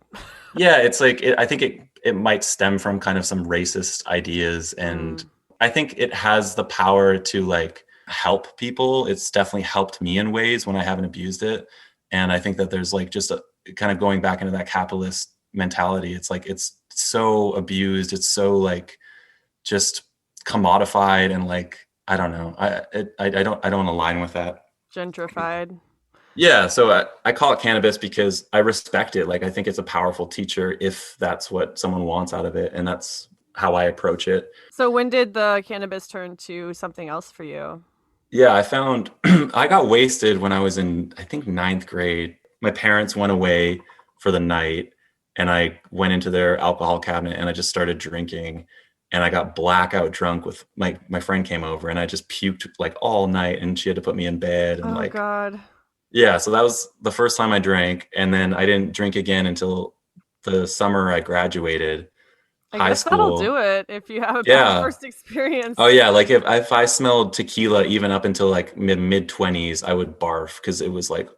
Speaker 1: yeah, it's like I think it might stem from kind of some racist ideas, and
Speaker 2: Mm.
Speaker 1: I think it has the power to like help people. It's definitely helped me in ways when I haven't abused it, and I think that there's like just a kind of going back into that capitalist mentality. It's like, it's so abused. It's so like just commodified, and like, I don't know. I don't align with that.
Speaker 2: Gentrified.
Speaker 1: Yeah, so I call it cannabis because I respect it. Like, I think it's a powerful teacher if that's what someone wants out of it, and that's how I approach it.
Speaker 2: So when did the cannabis turn to something else for you?
Speaker 1: Yeah, I found I got wasted when I was in, I think, ninth grade. My parents went away for the night, and I went into their alcohol cabinet and I just started drinking. And I got blackout drunk with my friend came over, and I just puked like all night, and she had to put me in bed, and
Speaker 2: Oh
Speaker 1: like,
Speaker 2: God.
Speaker 1: yeah, so that was the first time I drank. And then I didn't drink again until the summer I graduated
Speaker 2: I
Speaker 1: high
Speaker 2: guess that'll
Speaker 1: school.
Speaker 2: do it if you have a bad
Speaker 1: Yeah.
Speaker 2: first
Speaker 1: Oh
Speaker 2: experience.
Speaker 1: yeah, like if I smelled tequila even up until like mid 20s, I would barf because it was like,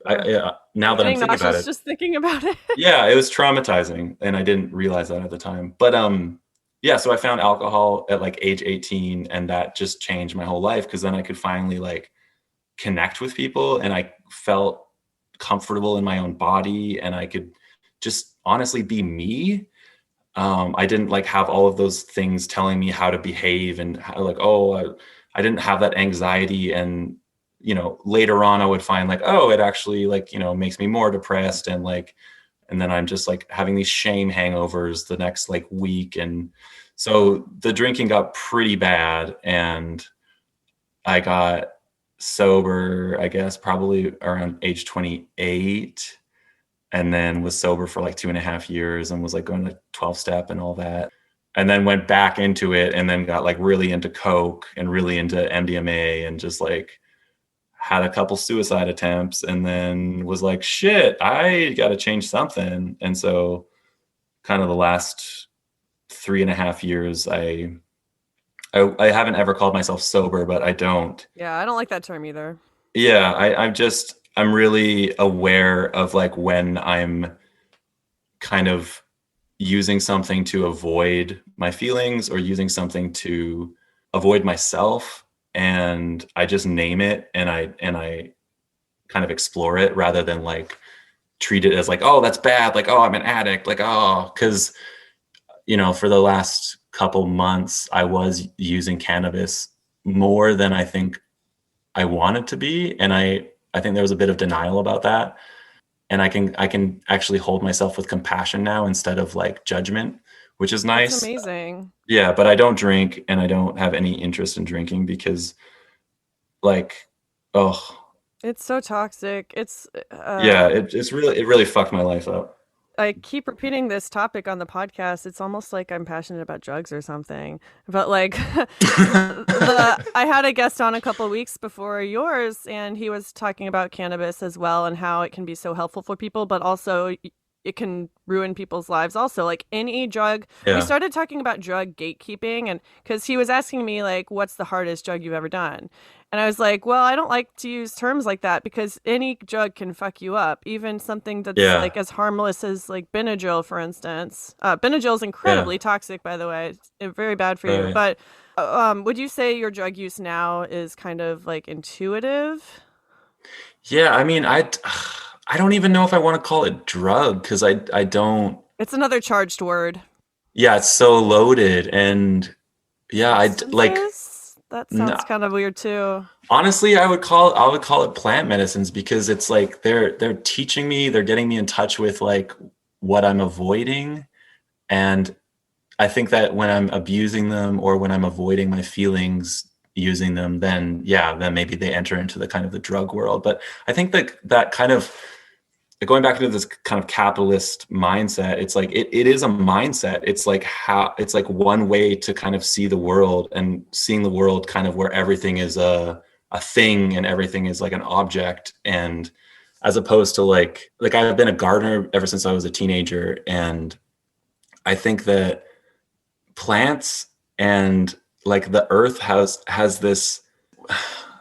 Speaker 2: Ugh.
Speaker 1: now
Speaker 2: I'm
Speaker 1: that I'm
Speaker 2: getting
Speaker 1: thinking about
Speaker 2: nauseous
Speaker 1: it,
Speaker 2: just thinking about it.
Speaker 1: yeah, it was traumatizing, and I didn't realize that at the time. But yeah, so I found alcohol at like age 18, and that just changed my whole life because then I could finally like connect with people, and I felt comfortable in my own body, and I could just honestly be me. I didn't like have all of those things telling me how to behave, and how, like, I didn't have that anxiety. And later on I would find like, oh, it actually, like, makes me more depressed, and like, and then I'm just like having these shame hangovers the next like week. And so the drinking got pretty bad, and I got sober, I guess, probably around age 28, and then was sober for like 2.5 years, and was like going to 12 step and all that. And then went back into it, and then got like really into Coke and really into MDMA, and just like had a couple suicide attempts, and then was like, shit, I got to change something. And so kind of the last 3.5 years, I haven't ever called myself sober, but I don't.
Speaker 2: Yeah, I don't like that term either.
Speaker 1: Yeah, I'm really aware of like when I'm kind of using something to avoid my feelings, or using something to avoid myself, and I just name it, and I kind of explore it rather than like treat it as like, oh, that's bad, like, oh, I'm an addict, like, oh, because for the last couple months I was using cannabis more than I think I wanted to be, and I think there was a bit of denial about that. And I can actually hold myself with compassion now instead of like judgment, which is
Speaker 2: That's
Speaker 1: nice.
Speaker 2: amazing.
Speaker 1: Yeah, but I don't drink, and I don't have any interest in drinking because, like, oh
Speaker 2: It's so toxic.
Speaker 1: yeah, it really fucked my life up.
Speaker 2: I keep repeating this topic on the podcast. It's almost like I'm passionate about drugs or something. But like the I had a guest on a couple weeks before yours, and he was talking about cannabis as well and how it can be so helpful for people, but also it can ruin people's lives also. Like any drug, we
Speaker 1: Yeah,
Speaker 2: started talking about drug gatekeeping, and because he was asking me like what's the hardest drug you've ever done? And I was like, well, I don't like to use terms like that because any drug can fuck you up. Even something that's
Speaker 1: yeah,
Speaker 2: like as harmless as like Benadryl, for instance. Benadryl is
Speaker 1: yeah,
Speaker 2: incredibly toxic, by the way. It's very bad for you.
Speaker 1: right.
Speaker 2: But would you say your drug use now is kind of like intuitive?
Speaker 1: Yeah, I mean, I don't even know if I want to call it drug, because I don't.
Speaker 2: It's another charged word.
Speaker 1: Yeah, it's so loaded, and yeah, like,
Speaker 2: Substances? That
Speaker 1: no,
Speaker 2: sounds kind of weird too.
Speaker 1: honestly, I would call it plant medicines, because it's like they're teaching me, they're getting me in touch with like what I'm avoiding. And I think that when I'm abusing them, or when I'm avoiding my feelings using them, then yeah, then maybe they enter into the kind of the drug world. But I think that kind of, going back into this kind of capitalist mindset, it's like it is a mindset. It's like how it's like one way to kind of see the world, and seeing the world kind of where everything is a thing, and everything is like an object. And as opposed to like I've been a gardener ever since I was a teenager, and I think that plants and like the earth has this,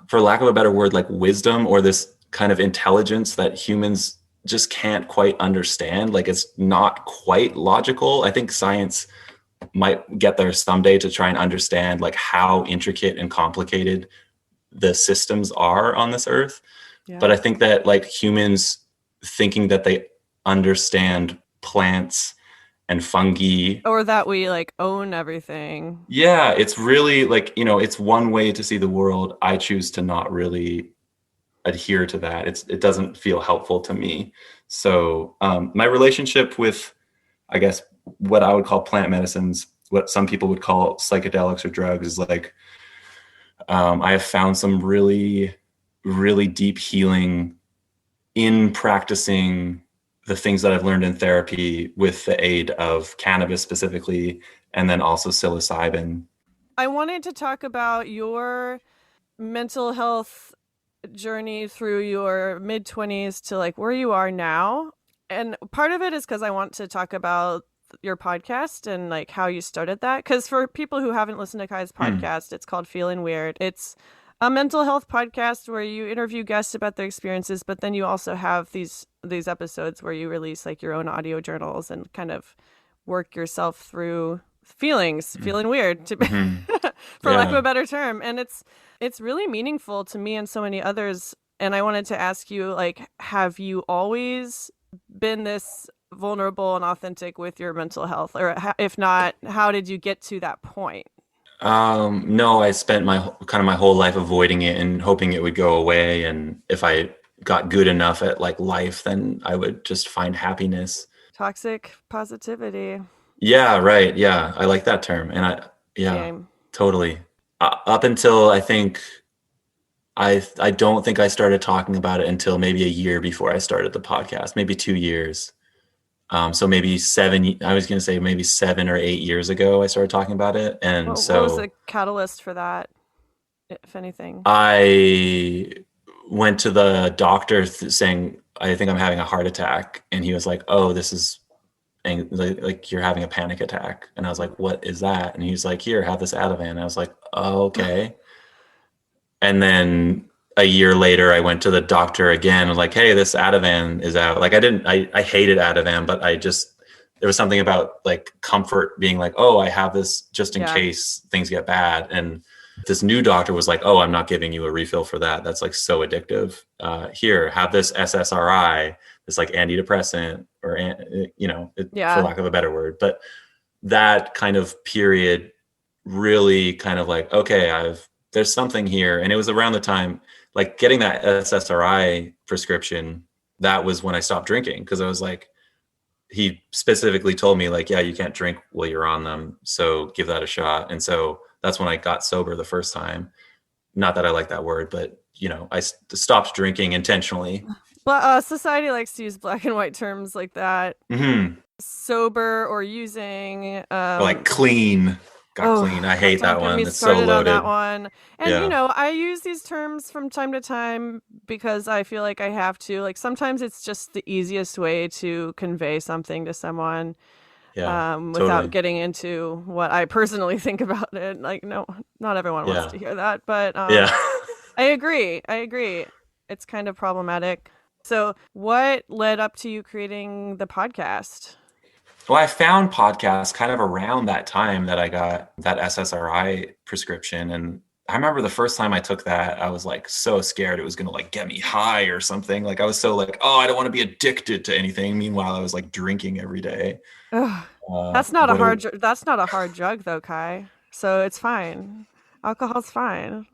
Speaker 1: for lack of a better word, like wisdom, or this kind of intelligence that humans just can't quite understand. Like, it's not quite logical. I think science might get there someday to try and understand like how intricate and complicated the systems are on this earth. But
Speaker 2: Yeah.
Speaker 1: I think that like humans thinking that they understand plants and fungi.
Speaker 2: Or that we like own everything.
Speaker 1: Yeah, it's really like, it's one way to see the world. I choose to not really adhere to that. It doesn't feel helpful to me. So my relationship with, I guess, what I would call plant medicines, what some people would call psychedelics or drugs, is like I have found some really, really deep healing in practicing the things that I've learned in therapy with the aid of cannabis specifically, and then also psilocybin.
Speaker 2: I wanted to talk about your mental health journey through your mid 20s to like where you are now. And part of it is because I want to talk about your podcast and like how you started that. Because for people who haven't listened to Kye's podcast, it's called Feelin Weird. It's a mental health podcast where you interview guests about their experiences, but then you also have these episodes where you release like your own audio journals and kind of work yourself through feelings, feeling weird, for lack of a better term. And it's really meaningful to me and so many others. And I wanted to ask you, like, have you always been this vulnerable and authentic with your mental health? Or if not, how did you get to that point?
Speaker 1: No, I spent my whole life avoiding it and hoping it would go away. And if I got good enough at like life, then I would just find happiness.
Speaker 2: Toxic positivity.
Speaker 1: Yeah, right. Yeah, I like that term. And
Speaker 2: Same.
Speaker 1: totally. Up until I think I don't think I started talking about it until maybe a year before I started the podcast, maybe 2 years. So maybe I was going to say maybe 7 or 8 years ago, I started talking about it. And
Speaker 2: what
Speaker 1: so
Speaker 2: was the catalyst for that, if anything?
Speaker 1: I went to the doctor saying, I think I'm having a heart attack. And he was like, oh, this is like you're having a panic attack. And I was like, what is that? And he's like, here, have this Ativan. And I was like, oh, okay. And then a year later, I went to the doctor again and like, hey, this Ativan is out. Like I hated Ativan, but there was something about like comfort being like, oh, I have this just in case things get bad. And this new doctor was like, oh, I'm not giving you a refill for that. That's like so addictive. Here, have this SSRI, this like antidepressant or, for lack of a better word. But that kind of period really kind of like, okay, there's something here. And it was around the time, like getting that SSRI prescription, that was when I stopped drinking. Because I was like, he specifically told me like, yeah, you can't drink while you're on them. So give that a shot. And so that's when I got sober the first time. Not that I like that word, but I stopped drinking intentionally.
Speaker 2: But society likes to use black and white terms like that.
Speaker 1: Mm-hmm.
Speaker 2: Sober or using.
Speaker 1: Or like clean. Got clean. I hate that one. It's so loaded.
Speaker 2: On that one. And I use these terms from time to time because I feel like I have to. Like sometimes it's just the easiest way to convey something to someone. Without getting into what I personally think about it. Like, no, not everyone wants to hear that, but I agree. It's kind of problematic. So what led up to you creating the podcast?
Speaker 1: Well, I found podcasts kind of around that time that I got that SSRI prescription. And I remember the first time I took that, I was like so scared it was going to like get me high or something. Like I was so like, oh, I don't want to be addicted to anything. Meanwhile, I was like drinking every day.
Speaker 2: That's not a hard drug though, Kye. So it's fine. Alcohol's fine.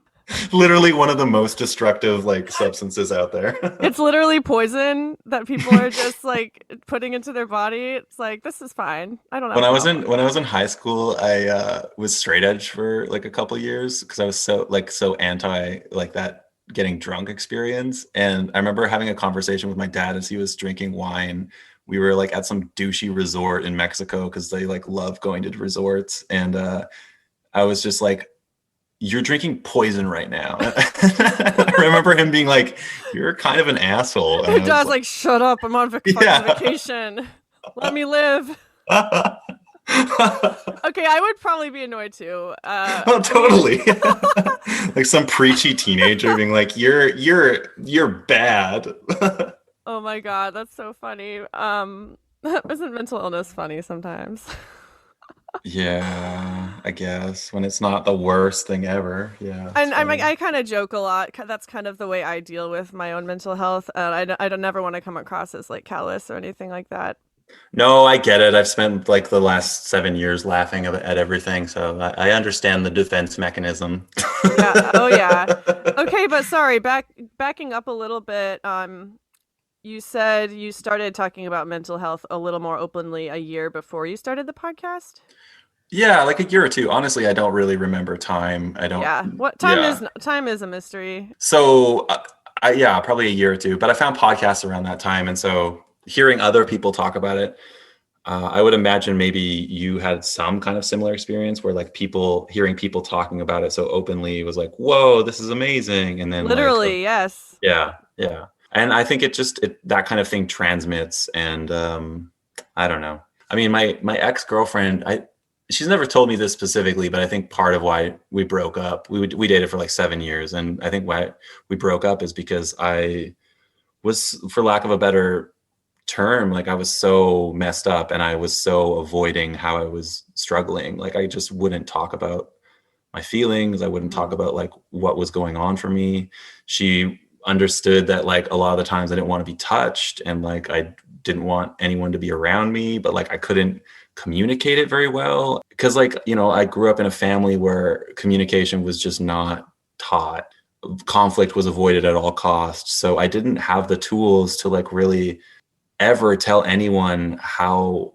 Speaker 1: Literally one of the most destructive like substances out there.
Speaker 2: It's literally poison that people are just like putting into their body. It's like, this is fine. I don't know.
Speaker 1: When I was in high school, I was straight edge for like a couple of years because I was so anti like that getting drunk experience. And I remember having a conversation with my dad as he was drinking wine. We were like at some douchey resort in Mexico because they like love going to resorts. And I was just like, you're drinking poison right now. I remember him being like, you're kind of an asshole.
Speaker 2: And Dad's like, shut up. I'm on vacation. Let me live. Okay, I would probably be annoyed too.
Speaker 1: Oh, totally. Like some preachy teenager being like, you're bad.
Speaker 2: Oh my God, that's so funny. Isn't mental illness funny sometimes?
Speaker 1: Yeah, I guess when it's not the worst thing ever. Yeah.
Speaker 2: And I kind of joke a lot. That's kind of the way I deal with my own mental health. And I don't never want to come across as like callous or anything like that.
Speaker 1: No, I get it. I've spent like the last 7 years laughing at everything, so I understand the defense mechanism.
Speaker 2: Yeah. Oh yeah. Okay, but sorry, backing up a little bit. You said you started talking about mental health a little more openly a year before you started the podcast?
Speaker 1: Yeah, like a year or two. Honestly, I don't really remember time. I don't.
Speaker 2: Yeah. What
Speaker 1: Yeah.
Speaker 2: time is a mystery.
Speaker 1: So, yeah, probably a year or two. But I found podcasts around that time, and so hearing other people talk about it, I would imagine maybe you had some kind of similar experience where like hearing people talking about it so openly was like, "Whoa, this is amazing," and then like,
Speaker 2: Literally, yes.
Speaker 1: yeah, yeah. And I think that kind of thing transmits, and I don't know. I mean, my ex girlfriend, I she's never told me this specifically, but I think part of why we broke up, we dated for like 7 years, and I think why we broke up is because I was, for lack of a better term, like I was so messed up, and I was so avoiding how I was struggling. Like I just wouldn't talk about my feelings. I wouldn't talk
Speaker 2: Mhm.
Speaker 1: about like what was going on for me. She understood that like a lot of the times I didn't want to be touched, and like I didn't want anyone to be around me, but like I couldn't communicate it very well because like, I grew up in a family where communication was just not taught. Conflict was avoided at all costs. So I didn't have the tools to like really ever tell anyone how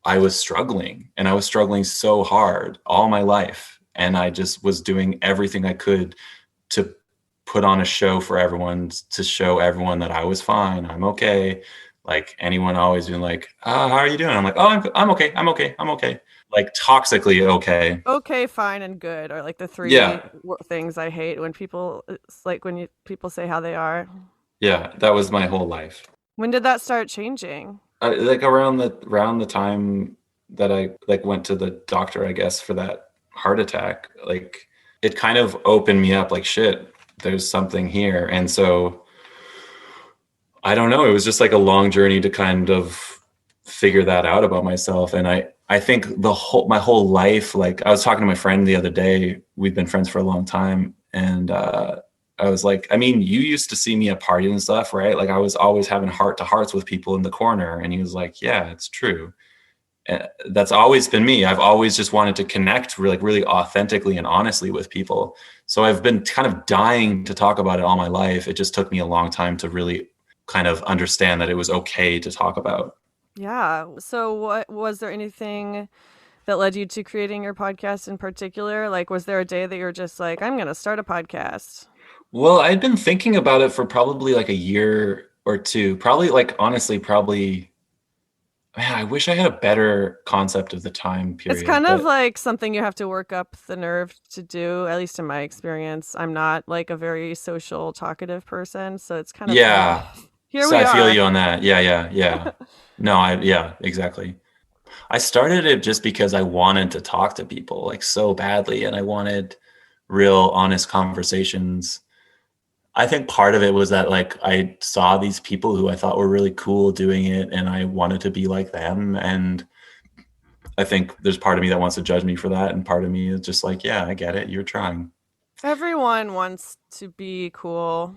Speaker 1: I was struggling. And I was struggling so hard all my life. And I just was doing everything I could to put on a show for everyone, to show everyone that I was fine. I'm okay. Like anyone always being like, how are you doing? I'm like, oh, I'm okay. I'm okay. I'm okay. Like toxically okay.
Speaker 2: Okay, fine, and good are like the three
Speaker 1: Yeah.
Speaker 2: things I hate when it's like when people say how they are.
Speaker 1: Yeah. That was my whole life.
Speaker 2: When did that start changing?
Speaker 1: Like around the time that I like went to the doctor, I guess, for that heart attack, like it kind of opened me up like shit, there's something here. And so I don't know, it was just like a long journey to kind of figure that out about myself. And I think my whole life, like I was talking to my friend the other day, we've been friends for a long time, and I was like, I mean, you used to see me at parties and stuff, right? Like I was always having heart to hearts with people in the corner. And he was like, yeah, it's true. That's always been me. I've always just wanted to connect really authentically and honestly with people. So I've been kind of dying to talk about it all my life. It just took me a long time to really kind of understand that it was okay to talk about.
Speaker 2: Yeah. So what was there anything that led you to creating your podcast in particular? Like was there a day that you were just like, I'm going to start a podcast?
Speaker 1: Well, I'd been thinking about it for probably like a year or two. Probably like honestly, probably, man, I wish I had a better concept of the time
Speaker 2: It's
Speaker 1: period.
Speaker 2: kind of
Speaker 1: But
Speaker 2: like something you have to work up the nerve to do, at least in my experience. I'm not like a very social, talkative person, so it's kind of like,
Speaker 1: yeah,
Speaker 2: here
Speaker 1: so
Speaker 2: we
Speaker 1: I feel
Speaker 2: are.
Speaker 1: you on that. Yeah, yeah, yeah. No, yeah, exactly. I started it just because I wanted to talk to people like so badly, and I wanted real honest conversations. I think part of it was that like I saw these people who I thought were really cool doing it, and I wanted to be like them. And I think there's part of me that wants to judge me for that, and part of me is just like, yeah, I get it. You're trying.
Speaker 2: Everyone wants to be cool.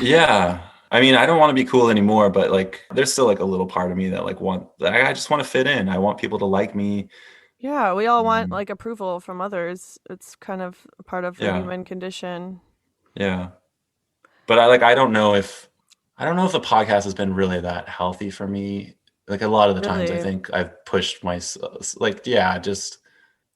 Speaker 1: Yeah. I mean, I don't want to be cool anymore, but like there's still like a little part of me that like I just want to fit in. I want people to like me.
Speaker 2: Yeah, we all want
Speaker 1: Um,
Speaker 2: like approval from others. It's kind of part of the
Speaker 1: yeah.
Speaker 2: human condition.
Speaker 1: Yeah. But I don't know if the podcast has been really that healthy for me. Like a lot of the times I
Speaker 2: Really.
Speaker 1: think I've pushed myself, like, yeah, just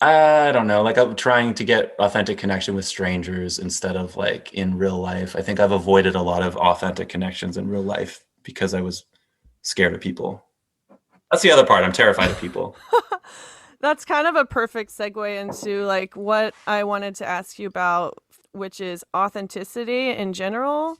Speaker 1: I don't know. Like I'm trying to get authentic connection with strangers instead of like in real life. I think I've avoided a lot of authentic connections in real life because I was scared of people. That's the other part. I'm terrified of people.
Speaker 2: That's kind of a perfect segue into like what I wanted to ask you about, which is authenticity in general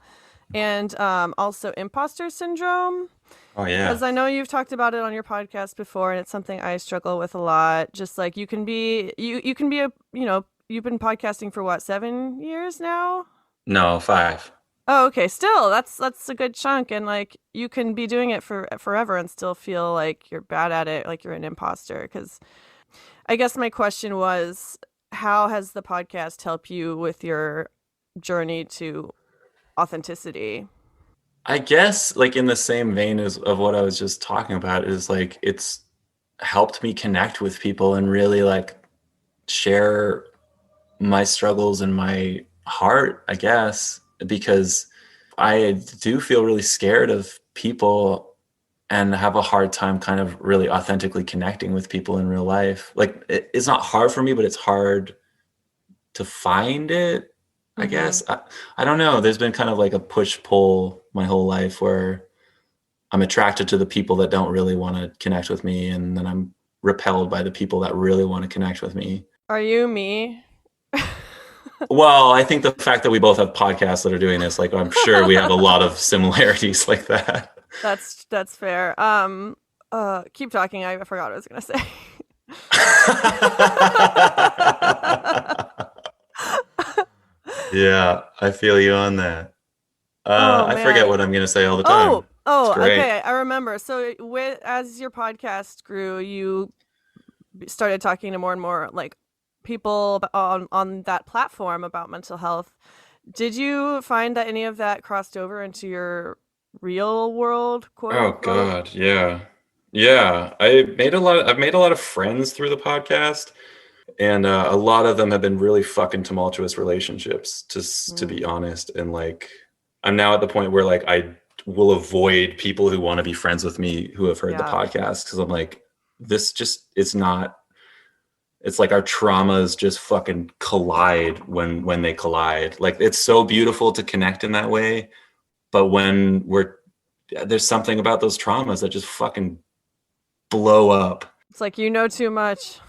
Speaker 2: and also imposter syndrome.
Speaker 1: Oh
Speaker 2: Because
Speaker 1: yeah.
Speaker 2: I know you've talked about it on your podcast before, and it's something I struggle with a lot. Just like you can be a you've been podcasting for what, 7 years now?
Speaker 1: No, 5.
Speaker 2: Oh, okay. Still, that's a good chunk, and like you can be doing it for forever and still feel like you're bad at it, like you're an imposter. Because I guess my question was, how has the podcast helped you with your journey to authenticity?
Speaker 1: I guess like in the same vein as of what I was just talking about is like it's helped me connect with people and really like share my struggles and my heart, I guess, because I do feel really scared of people and have a hard time kind of really authentically connecting with people in real life. Like it's not hard for me, but it's hard to find it, I
Speaker 2: Mm-hmm.
Speaker 1: guess. I don't know. There's been kind of like a push pull my whole life where I'm attracted to the people that don't really want to connect with me, and then I'm repelled by the people that really want to connect with me.
Speaker 2: Are you me?
Speaker 1: Well, I think the fact that we both have podcasts that are doing this, like I'm sure we have a lot of similarities like that.
Speaker 2: That's fair. Keep talking. I forgot what I was gonna say.
Speaker 1: Yeah, I feel you on that.
Speaker 2: Oh
Speaker 1: I forget
Speaker 2: man.
Speaker 1: what I'm going to say all the
Speaker 2: Oh,
Speaker 1: time. It's
Speaker 2: okay.
Speaker 1: great.
Speaker 2: I remember. So, as your podcast grew, you started talking to more and more like people on that platform about mental health. Did you find that any of that crossed over into your real world, quote
Speaker 1: Oh
Speaker 2: unquote?
Speaker 1: God, yeah. Yeah, I've made a lot of friends through the podcast, and a lot of them have been really fucking tumultuous relationships, to
Speaker 2: Mm,
Speaker 1: be honest. And like I'm now at the point where like I will avoid people who want to be friends with me who have heard the
Speaker 2: yeah.
Speaker 1: podcast because I'm like this just it's not it's like our traumas just fucking collide when they collide. Like it's so beautiful to connect in that way, but when we're there's something about those traumas that just fucking blow up.
Speaker 2: It's like you know too much.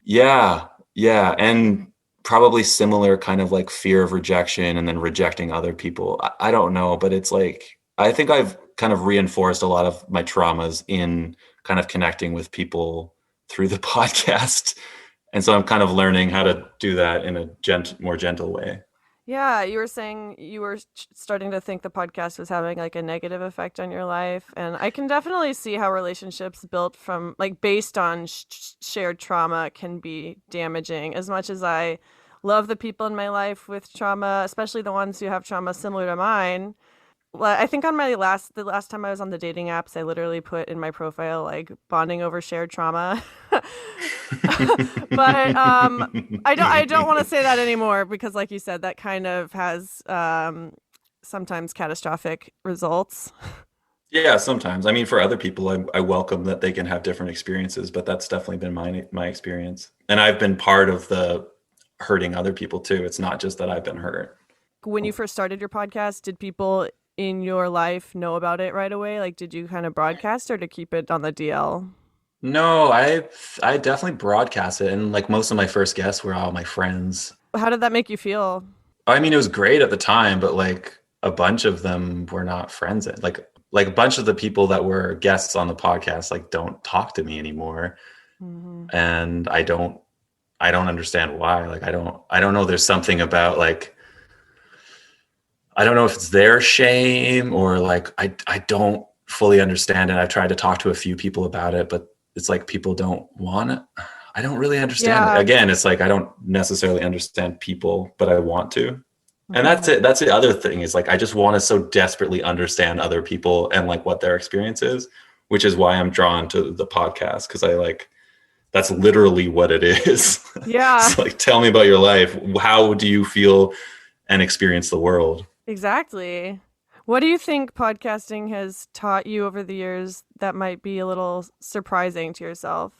Speaker 1: Yeah, yeah, and probably similar kind of like fear of rejection and then rejecting other people. I don't know, but it's like I think I've kind of reinforced a lot of my traumas in kind of connecting with people through the podcast. And so I'm kind of learning how to do that in a more gentle way.
Speaker 2: Yeah, you were saying you were starting to think the podcast was having like a negative effect on your life. And I can definitely see how relationships built from like based on shared trauma can be damaging. As much as I love the people in my life with trauma, especially the ones who have trauma similar to mine. Well, I think on the last time I was on the dating apps, I literally put in my profile like bonding over shared trauma. But I don't want to say that anymore because like you said that kind of has sometimes catastrophic results.
Speaker 1: Yeah, sometimes. I mean, for other people, I welcome that they can have different experiences, but that's definitely been my experience. And I've been part of the hurting other people too. It's not just that I've been hurt.
Speaker 2: When you first started your podcast, did people in your life know about it right away? Like did you kind of broadcast or to keep it on the DL?
Speaker 1: No, I definitely broadcast it, and like most of my first guests were all my friends.
Speaker 2: How did that make you feel?
Speaker 1: I mean, it was great at the time, but like a bunch of them were not friends. Like a bunch of the people that were guests on the podcast like don't talk to me anymore,
Speaker 2: Mm-hmm.
Speaker 1: and I don't understand why. Like I don't know. There's something about like I don't know if it's their shame or like I don't fully understand it. I've tried to talk to a few people about it, but it's like people don't want it. I don't really understand it.
Speaker 2: Yeah.
Speaker 1: Again, it's like I don't necessarily understand people, but I want to. And that's
Speaker 2: Mm-hmm.
Speaker 1: it. That's the other thing is like I just want to so desperately understand other people and like what their experience is, which is why I'm drawn to the podcast because I like that's literally what it is.
Speaker 2: Yeah.
Speaker 1: It's like tell me about your life. How do you feel and experience the world?
Speaker 2: Exactly. What do you think podcasting has taught you over the years that might be a little surprising to yourself?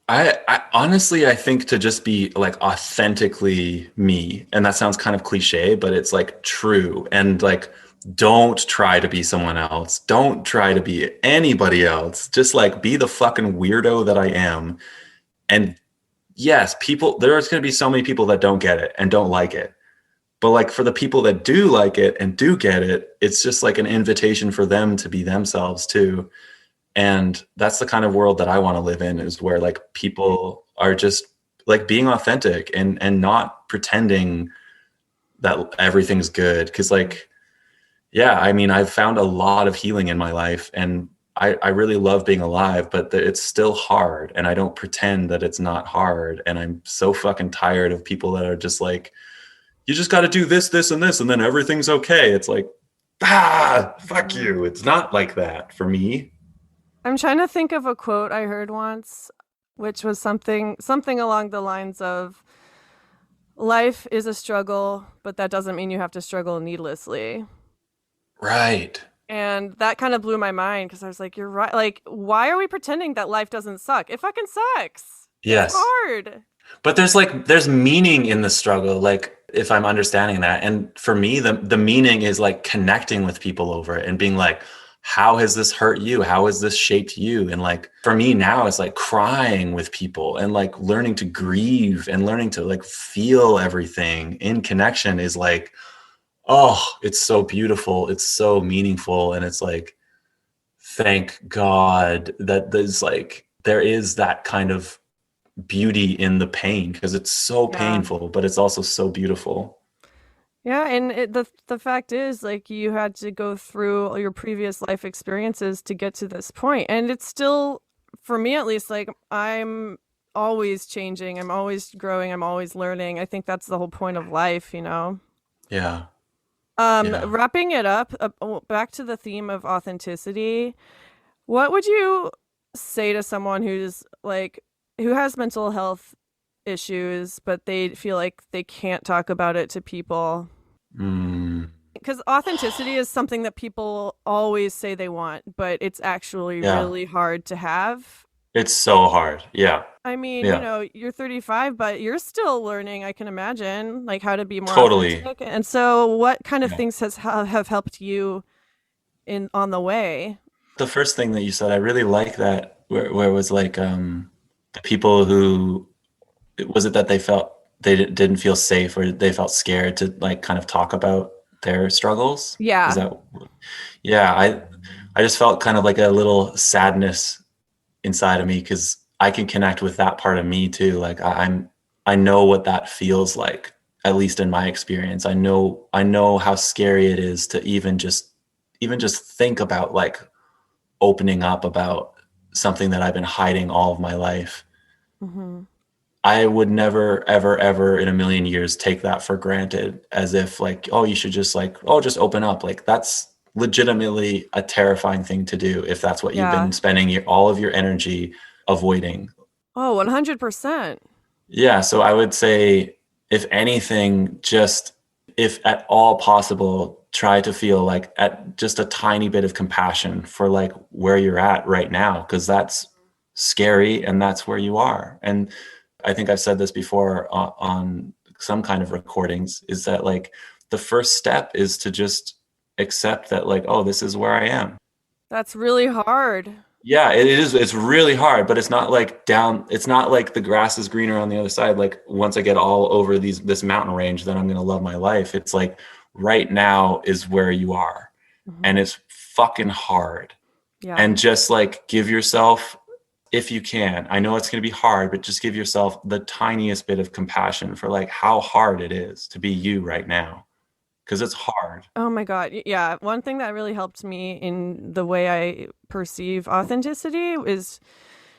Speaker 1: I honestly, I think to just be like authentically me, and that sounds kind of cliche, but it's like true. And like, don't try to be someone else. Don't try to be anybody else. Just like be the fucking weirdo that I am. And yes, there's going to be so many people that don't get it and don't like it. But like for the people that do like it and do get it, it's just like an invitation for them to be themselves too. And that's the kind of world that I want to live in is where like people are just like being authentic and not pretending that everything's good. Cause like, yeah, I mean, I've found a lot of healing in my life and I really love being alive, but it's still hard. And I don't pretend that it's not hard. And I'm so fucking tired of people that are just like, you just got to do this, this, and this, and then everything's okay. It's like, Fuck you. It's not like that for me.
Speaker 2: I'm trying to think of a quote I heard once, which was something along the lines of life is a struggle, but that doesn't mean you have to struggle needlessly.
Speaker 1: Right.
Speaker 2: And that kind of blew my mind because I was like, you're right. Like, why are we pretending that life doesn't suck? It fucking sucks. It's
Speaker 1: Yes.
Speaker 2: hard.
Speaker 1: But there's meaning in the struggle, like if I'm understanding that. And for me, the meaning is like connecting with people over it and being like, how has this hurt you? How has this shaped you? And like for me now, it's like crying with people and like learning to grieve and learning to like feel everything in connection is like, oh, it's so beautiful. It's so meaningful. And it's like, thank God that there is that kind of beauty in the pain because it's so
Speaker 2: Yeah.
Speaker 1: painful, but it's also so beautiful.
Speaker 2: Yeah, and the fact is, like, you had to go through all your previous life experiences to get to this point, and it's still, for me at least, like I'm always changing, I'm always growing, I'm always learning. I think that's the whole point of life, you know.
Speaker 1: Yeah. Yeah.
Speaker 2: Wrapping it up, back to the theme of authenticity. What would you say to someone who has mental health issues, but they feel like they can't talk about it to people?
Speaker 1: Mm.
Speaker 2: Because authenticity is something that people always say they want, but it's actually
Speaker 1: Yeah.
Speaker 2: really hard to have.
Speaker 1: It's so hard. Yeah.
Speaker 2: I mean,
Speaker 1: Yeah.
Speaker 2: you're 35, but you're still learning, I can imagine, like how to be more
Speaker 1: Totally.
Speaker 2: authentic. And so what kind of
Speaker 1: Yeah.
Speaker 2: things have helped you in on the way?
Speaker 1: The first thing that you said, I really like that where it was like the people who was it that they felt didn't feel safe or they felt scared to like kind of talk about their struggles? Is
Speaker 2: Yeah.
Speaker 1: that yeah, I just felt kind of like a little sadness inside of me because I can connect with that part of me too. Like I know what that feels like, at least in my experience. I know how scary it is to even just think about like opening up about something that I've been hiding all of my life.
Speaker 2: Hmm.
Speaker 1: I would never, ever, ever in a million years take that for granted as if like, oh, you should just like, oh, just open up. Like that's legitimately a terrifying thing to do if that's what you've been
Speaker 2: Yeah.
Speaker 1: spending all of your energy avoiding.
Speaker 2: Oh, 100%.
Speaker 1: Yeah. So I would say, if anything, just if at all possible, try to feel like at just a tiny bit of compassion for like where you're at right now, because that's scary and that's where you are. And I think I've said this before on some kind of recordings is that like the first step is to just accept that like, oh, this is where I am.
Speaker 2: That's really hard.
Speaker 1: Yeah, it is. It's really hard, but it's not like it's not like the grass is greener on the other side. Like once I get all over this mountain range, then I'm going to love my life. It's like right now is where you are. And
Speaker 2: Hmm.
Speaker 1: it's fucking hard.
Speaker 2: Yeah.
Speaker 1: And just like give yourself, if you can, I know it's going to be hard, but just give yourself the tiniest bit of compassion for like how hard it is to be you right now. Because it's hard.
Speaker 2: Oh my God. Yeah. One thing that really helped me in the way I perceive authenticity is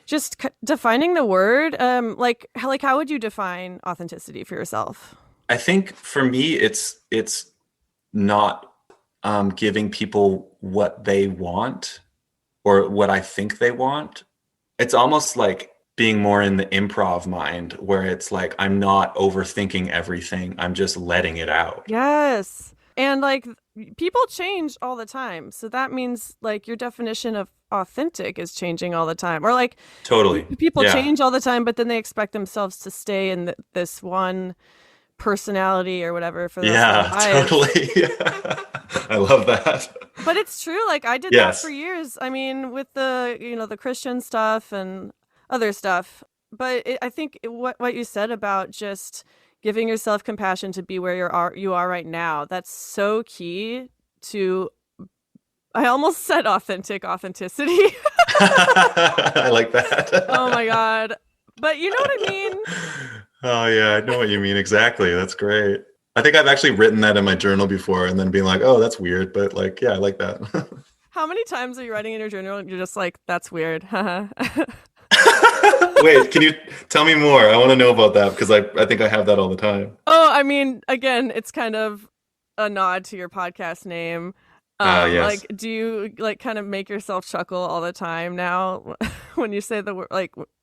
Speaker 2: just defining the word. Like how would you define authenticity for yourself?
Speaker 1: I think for me, it's not giving people what they want or what I think they want. It's almost like being more in the improv mind where it's like I'm not overthinking everything. I'm just letting it out.
Speaker 2: Yes. And like people change all the time. So that means like your definition of authentic is changing all the time. Or like
Speaker 1: Totally.
Speaker 2: people
Speaker 1: Yeah.
Speaker 2: change all the time, but then they expect themselves to stay in this one personality or whatever for the rest of their
Speaker 1: Yeah,
Speaker 2: lives.
Speaker 1: totally. I love that.
Speaker 2: But it's true. Like I did that for
Speaker 1: Yes.
Speaker 2: years. I mean, with the Christian stuff and other stuff. But I think what you said about just giving yourself compassion to be where you are right now, that's so key to. I almost said authenticity.
Speaker 1: I like
Speaker 2: Oh my
Speaker 1: that.
Speaker 2: God. But you know what I mean?
Speaker 1: Oh yeah, I know what you mean exactly. That's great. I think I've actually written that in my journal before and then being like, "Oh, that's weird," but like, yeah, I like that.
Speaker 2: How many times are you writing in your journal and you're just like, that's weird. Haha.
Speaker 1: Wait, can you tell me more? I want to know about that because I think I have that all the time.
Speaker 2: Oh, I mean, again, it's kind of a nod to your podcast name.
Speaker 1: Yes.
Speaker 2: Like, do you like kind of make yourself chuckle all the time now when you say the word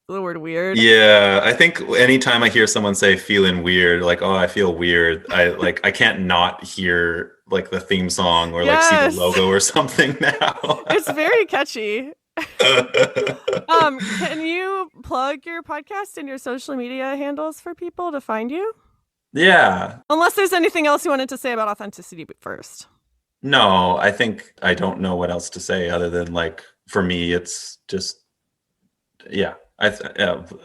Speaker 2: the word weird?
Speaker 1: Yeah, I think anytime I hear someone say feeling weird, like, oh, I feel weird, I can't not hear like the theme song or like see the
Speaker 2: Yes,
Speaker 1: logo or something now.
Speaker 2: it's very catchy. Can you plug your podcast and your social media handles for people to find you?
Speaker 1: Yeah.
Speaker 2: Unless there's anything else you wanted to say about authenticity first.
Speaker 1: No, I think I don't know what else to say other than like for me it's just yeah.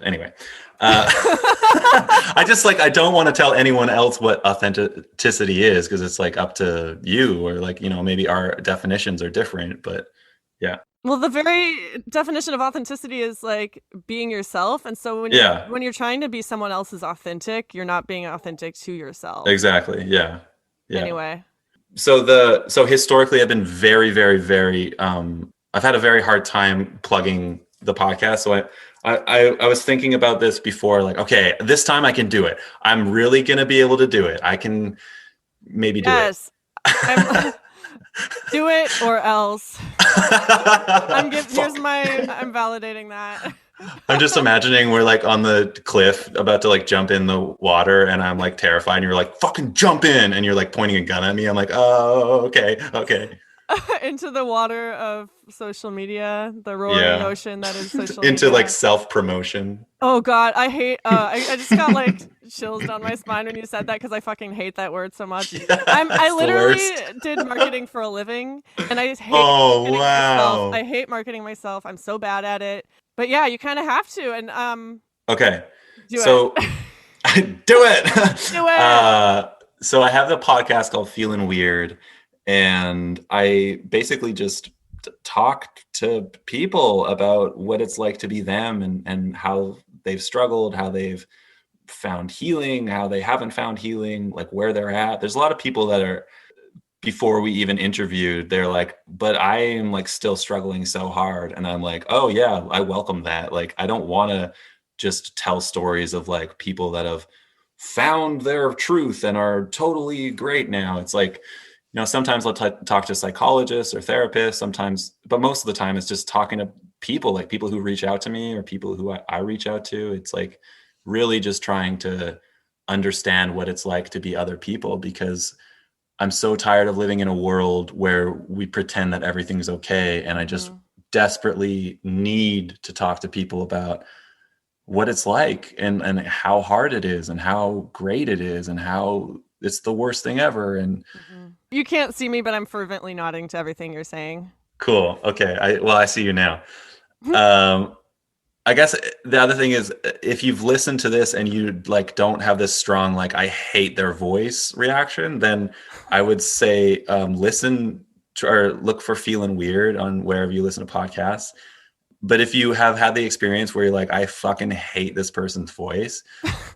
Speaker 1: Anyway. I just like I don't want to tell anyone else what authenticity is because it's like up to you or like, maybe our definitions are different, but yeah.
Speaker 2: Well, the very definition of authenticity is like being yourself, and so
Speaker 1: Yeah.
Speaker 2: when you're trying to be someone else's authentic, you're not being authentic to yourself.
Speaker 1: Exactly. Yeah. Yeah.
Speaker 2: Anyway.
Speaker 1: So historically I've been very, very, very I've had a very hard time plugging the podcast. So I was thinking about this before, like, okay, this time I can do it. I'm really gonna be able to do it. I can maybe do it.
Speaker 2: Yes. Do it or else. I'm validating that.
Speaker 1: I'm just imagining we're like on the cliff about to like jump in the water and I'm like terrified and you're like, fucking jump in. And you're like pointing a gun at me. I'm like, oh, okay.
Speaker 2: Into the water of social media, the roaring ocean that is social media.
Speaker 1: Into like self-promotion.
Speaker 2: Oh God, I hate, I just got like chills down my spine when you said that because I fucking hate that word so much.
Speaker 1: Yeah,
Speaker 2: I literally did marketing for a living and I just hate myself. I hate marketing myself. I'm so bad at it. But yeah, you kind of have to. And
Speaker 1: okay.
Speaker 2: Do
Speaker 1: so
Speaker 2: it.
Speaker 1: Do it.
Speaker 2: Do it.
Speaker 1: So I have the podcast called Feelin Weird. And I basically just talk to people about what it's like to be them and how they've struggled, how they've found healing, how they haven't found healing, like where they're at. There's a lot of people that are, before we even interviewed, they're like, but I am like still struggling so hard. And I'm like, oh yeah, I welcome that. Like, I don't want to just tell stories of like people that have found their truth and are totally great now. It's like, sometimes I'll talk to psychologists or therapists sometimes, but most of the time it's just talking to people, like people who reach out to me or people who I reach out to. It's like really just trying to understand what it's like to be other people, because I'm so tired of living in a world where we pretend that everything's okay. And I just desperately need to talk to people about what it's like and how hard it is and how great it is and how it's the worst thing ever. And
Speaker 2: you can't see me, but I'm fervently nodding to everything you're saying.
Speaker 1: Cool. Okay. I see you now. I guess the other thing is, if you've listened to this and you like don't have this strong like I hate their voice reaction, then I would say listen to, or look for Feelin Weird on wherever you listen to podcasts. But if you have had the experience where you're like, I fucking hate this person's voice,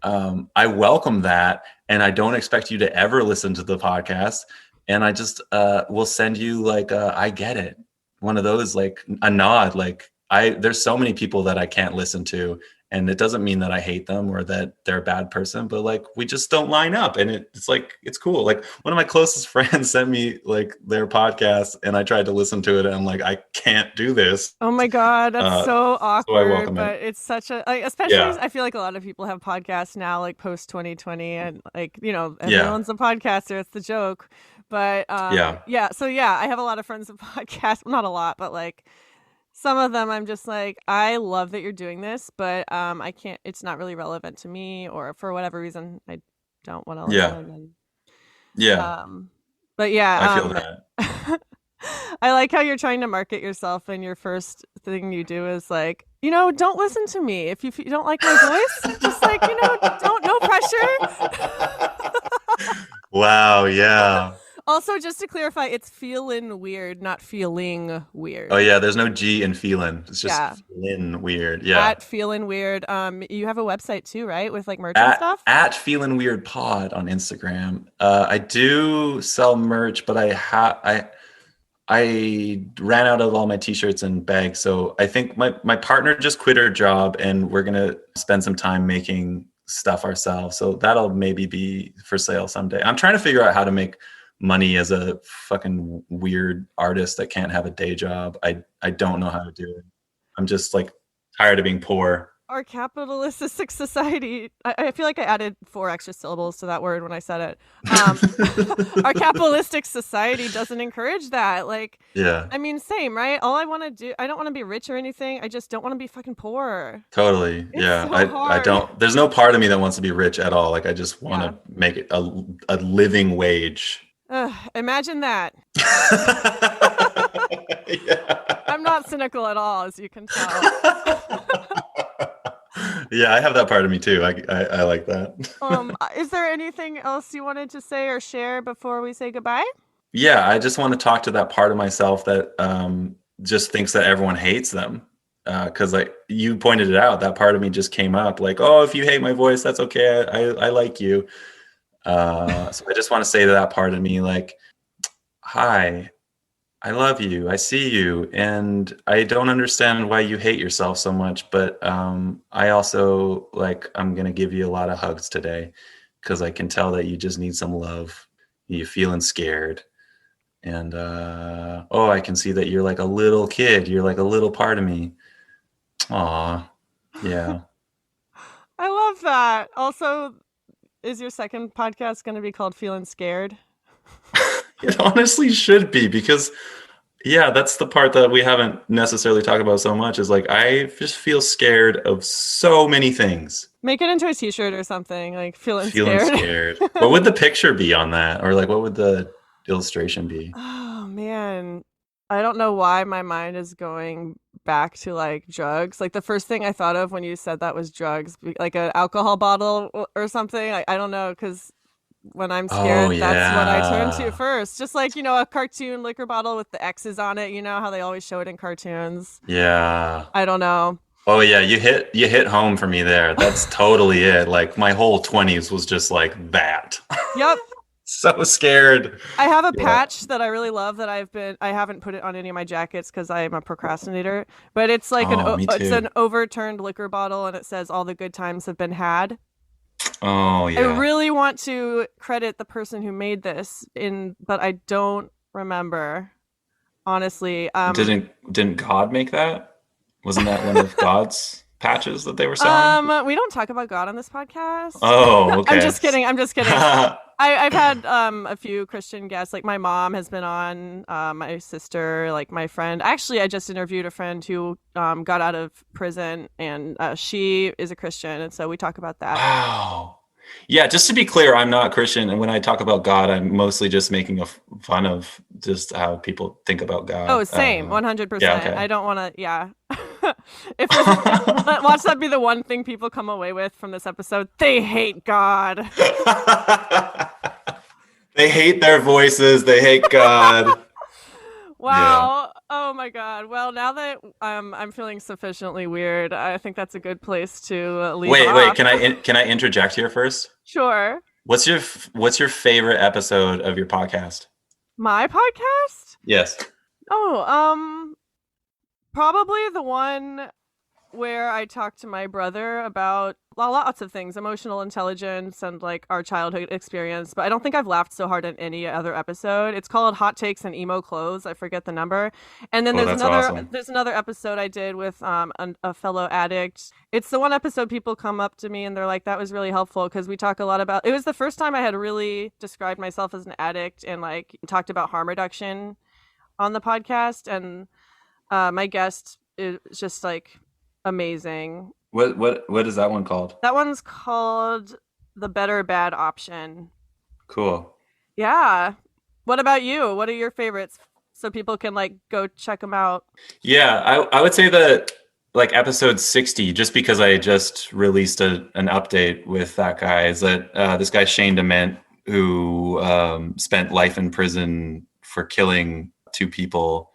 Speaker 1: I welcome that. And I don't expect you to ever listen to the podcast. And I just will send you like, I get it. One of those, like a nod, like there's so many people that I can't listen to. And it doesn't mean that I hate them or that they're a bad person, but like, we just don't line up. And it's like, it's cool. Like one of my closest friends sent me like their podcast and I tried to listen to it. And I'm like, I can't do this.
Speaker 2: Oh my God. That's so awkward.
Speaker 1: So I welcome
Speaker 2: but
Speaker 1: it.
Speaker 2: It's such a, like, especially I feel like a lot of people have podcasts now, like post 2020 and like, everyone's a podcaster. It's the joke. But So I have a lot of friends with podcasts. Not a lot, but like, some of them I'm just like, I love that you're doing this, but I can't, it's not really relevant to me, or for whatever reason, I don't want to listen. But
Speaker 1: I feel that.
Speaker 2: I like how you're trying to market yourself and your first thing you do is like, don't listen to me. If you don't like my voice, just like, no pressure.
Speaker 1: Wow. Yeah.
Speaker 2: Also, just to clarify, it's Feelin Weird, not Feeling Weird.
Speaker 1: Oh yeah, there's no G in Feelin. It's just Feelin Weird. Yeah.
Speaker 2: At Feelin Weird. You have a website too, right? With like merch and stuff?
Speaker 1: At Feelin Weird Pod on Instagram. I do sell merch, but I ran out of all my t-shirts and bags. So I think my partner just quit her job and we're gonna spend some time making stuff ourselves. So that'll maybe be for sale someday. I'm trying to figure out how to make money as a fucking weird artist that can't have a day job. I don't know how to do it. I'm just like tired of being poor.
Speaker 2: Our capitalistic society, I feel like I added 4 extra syllables to that word when I said it. Our capitalistic society doesn't encourage that. Like,
Speaker 1: Yeah,
Speaker 2: I mean, same, right? All I want to do, I don't want to be rich or anything. I just don't want to be fucking poor.
Speaker 1: totally.
Speaker 2: It's
Speaker 1: Yeah,
Speaker 2: so
Speaker 1: I
Speaker 2: hard.
Speaker 1: don't. There's no part of me that wants to be rich at all. Like I just want
Speaker 2: Yeah.
Speaker 1: to make it a living wage.
Speaker 2: Imagine that. I'm
Speaker 1: Yeah.
Speaker 2: not cynical at all, as you can tell.
Speaker 1: Yeah, I have that part of me too. I like that.
Speaker 2: Is there anything else you wanted to say or share before we say goodbye?
Speaker 1: Yeah, I just want to talk to that part of myself that just thinks that everyone hates them. Because like you pointed it out, that part of me just came up. Like, oh, if you hate my voice, that's okay. I like you. So I just want to say to that part of me, like, hi, I love you. I see you, and I don't understand why you hate yourself so much. But I also like I'm gonna give you a lot of hugs today because I can tell that you just need some love. You're feeling scared. And oh, I can see that you're like a little kid. You're like a little part of me. Aw, yeah.
Speaker 2: I love that. Also, is your second podcast going to be called Feeling Scared?
Speaker 1: It honestly should be because, yeah, that's the part that we haven't necessarily talked about so much is like I just feel scared of so many things.
Speaker 2: Make it into a t-shirt or something, like Feeling
Speaker 1: Feeling
Speaker 2: Scared.
Speaker 1: scared. What would the picture be on that? Or like what would the illustration be?
Speaker 2: Oh man. I don't know why my mind is going back to like drugs. Like the first thing I thought of when you said that was drugs, like an alcohol bottle or something. I don't know, because when I'm
Speaker 1: Oh,
Speaker 2: scared, that's what I turn to
Speaker 1: yeah.
Speaker 2: first. Just like, a cartoon liquor bottle with the X's on it, how they always show it in cartoons.
Speaker 1: Yeah.
Speaker 2: I don't know.
Speaker 1: Oh yeah, you hit home for me there. That's totally it. Like my whole 20s was just like that.
Speaker 2: Yep.
Speaker 1: So scared.
Speaker 2: I have a
Speaker 1: Yeah.
Speaker 2: patch that I really love that I haven't put it on any of my jackets because I am a procrastinator, but it's like
Speaker 1: Oh, me
Speaker 2: it's
Speaker 1: too.
Speaker 2: an overturned liquor bottle and it says all the good times have been had.
Speaker 1: Oh
Speaker 2: I
Speaker 1: yeah.
Speaker 2: really want to credit the person who made this but I don't remember, honestly.
Speaker 1: Didn't God make that? Wasn't that one of God's patches that they were selling?
Speaker 2: We don't talk about God on this podcast.
Speaker 1: Oh,
Speaker 2: I'm
Speaker 1: okay.
Speaker 2: just kidding. I'm just kidding. I've had a few Christian guests. Like my mom has been on, my sister, like my friend. Actually, I just interviewed a friend who got out of prison, and she is a Christian, and so we talk about that.
Speaker 1: Wow. Yeah, just to be clear, I'm not Christian, and when I talk about God, I'm mostly just making fun of just how people think about
Speaker 2: Oh,
Speaker 1: God.
Speaker 2: same,
Speaker 1: Yeah,
Speaker 2: 100%. I
Speaker 1: okay.
Speaker 2: don't want to. Yeah. If there's watch that be the one thing people come away with from this episode, they hate God.
Speaker 1: They hate their voices. They hate God. Yeah.
Speaker 2: Wow. Oh my God. Well, now that I'm feeling sufficiently weird, I think that's a good place to leave
Speaker 1: Wait.
Speaker 2: off.
Speaker 1: Can I interject here first?
Speaker 2: Sure.
Speaker 1: What's your favorite episode of your podcast?
Speaker 2: My podcast?
Speaker 1: Yes.
Speaker 2: Oh, probably the one where I talked to my brother about, well, lots of things, emotional intelligence and like our childhood experience. But I don't think I've laughed so hard in any other episode. It's called Hot Takes and Emo Clothes. I forget the number. And then
Speaker 1: Oh, that's awesome.
Speaker 2: there's another episode I did with a fellow addict. It's the one episode people come up to me and they're like, that was really helpful because we talk a lot about. It was the first time I had really described myself as an addict and like talked about harm reduction on the podcast. And my guest is just like amazing.
Speaker 1: What is that one called?
Speaker 2: That one's called The Better Bad Option.
Speaker 1: Cool.
Speaker 2: Yeah. What about you? What are your favorites so people can like go check them out?
Speaker 1: Yeah, I would say that like episode 60, just because I just released an update with that guy, is that this guy Shane Dement, who spent life in prison for killing 2 people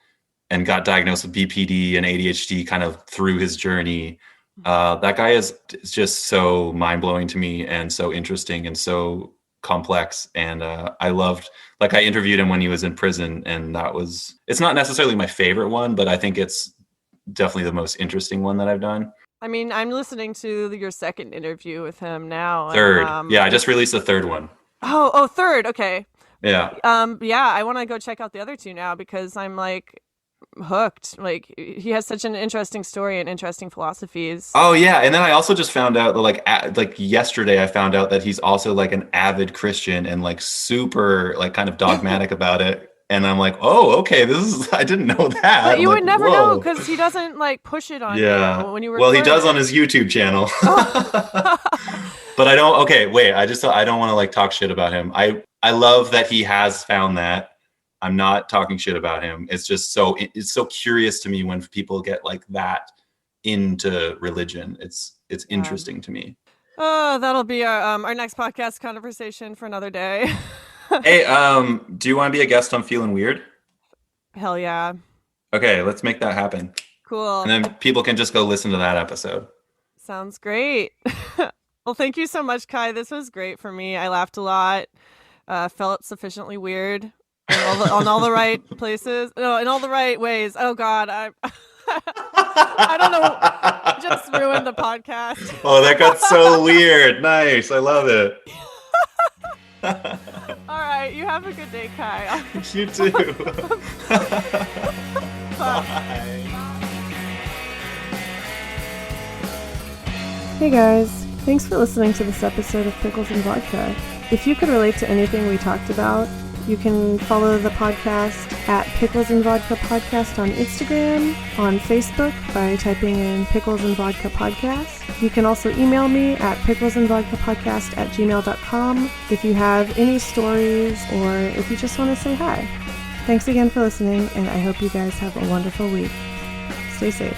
Speaker 1: and got diagnosed with BPD and ADHD kind of through his journey. That guy is just so mind-blowing to me and so interesting and so complex. And I loved, like I interviewed him when he was in prison, and it's not necessarily my favorite one, but I think it's definitely the most interesting one that I've done.
Speaker 2: I mean, I'm listening to your second interview with him now. And,
Speaker 1: Third. Yeah, I just released the third one.
Speaker 2: oh, third. Okay.
Speaker 1: Yeah.
Speaker 2: Yeah, I want to go check out the other two now because I'm like hooked. Like he has such an interesting story and interesting philosophies.
Speaker 1: Oh yeah, and then I also just found out that like yesterday I found out that he's also like an avid Christian and like super like kind of dogmatic about it. And I'm like, "Oh, okay, this is I didn't know that."
Speaker 2: But
Speaker 1: I'm
Speaker 2: you
Speaker 1: like,
Speaker 2: would never know
Speaker 1: "Whoa."
Speaker 2: because he doesn't like push it on you
Speaker 1: Yeah.
Speaker 2: when you
Speaker 1: Well, he
Speaker 2: record
Speaker 1: does on
Speaker 2: it.
Speaker 1: his YouTube channel.
Speaker 2: Oh.
Speaker 1: But I don't okay, wait, I don't want to like talk shit about him. I love that he has found that. I'm not talking shit about him. It's so curious to me when people get like that into religion. It's
Speaker 2: Yeah.
Speaker 1: interesting to me.
Speaker 2: Oh, that'll be our next podcast conversation for another day.
Speaker 1: Hey, do you want to be a guest on Feelin Weird?
Speaker 2: Hell yeah.
Speaker 1: Okay, let's make that happen. And
Speaker 2: Cool.
Speaker 1: then people can just go listen to that episode.
Speaker 2: Sounds great. Well, thank you so much, Kai. This was great for me. I laughed a lot. Felt sufficiently weird in on all the right places. No, in all the right ways. Oh God, I don't know. Just ruined the podcast.
Speaker 1: Oh, that got so weird. Nice. I love it.
Speaker 2: All right, you have a good day, Kai.
Speaker 1: You too.
Speaker 2: Bye.
Speaker 1: Bye.
Speaker 2: Hey guys, thanks for listening to this episode of Pickles and Vodka. If you could relate to anything we talked about, you can follow the podcast at Pickles and Vodka Podcast on Instagram, on Facebook by typing in Pickles and Vodka Podcast. You can also email me at picklesandvodkapodcast@gmail.com if you have any stories or if you just want to say hi. Thanks again for listening, and I hope you guys have a wonderful week. Stay safe.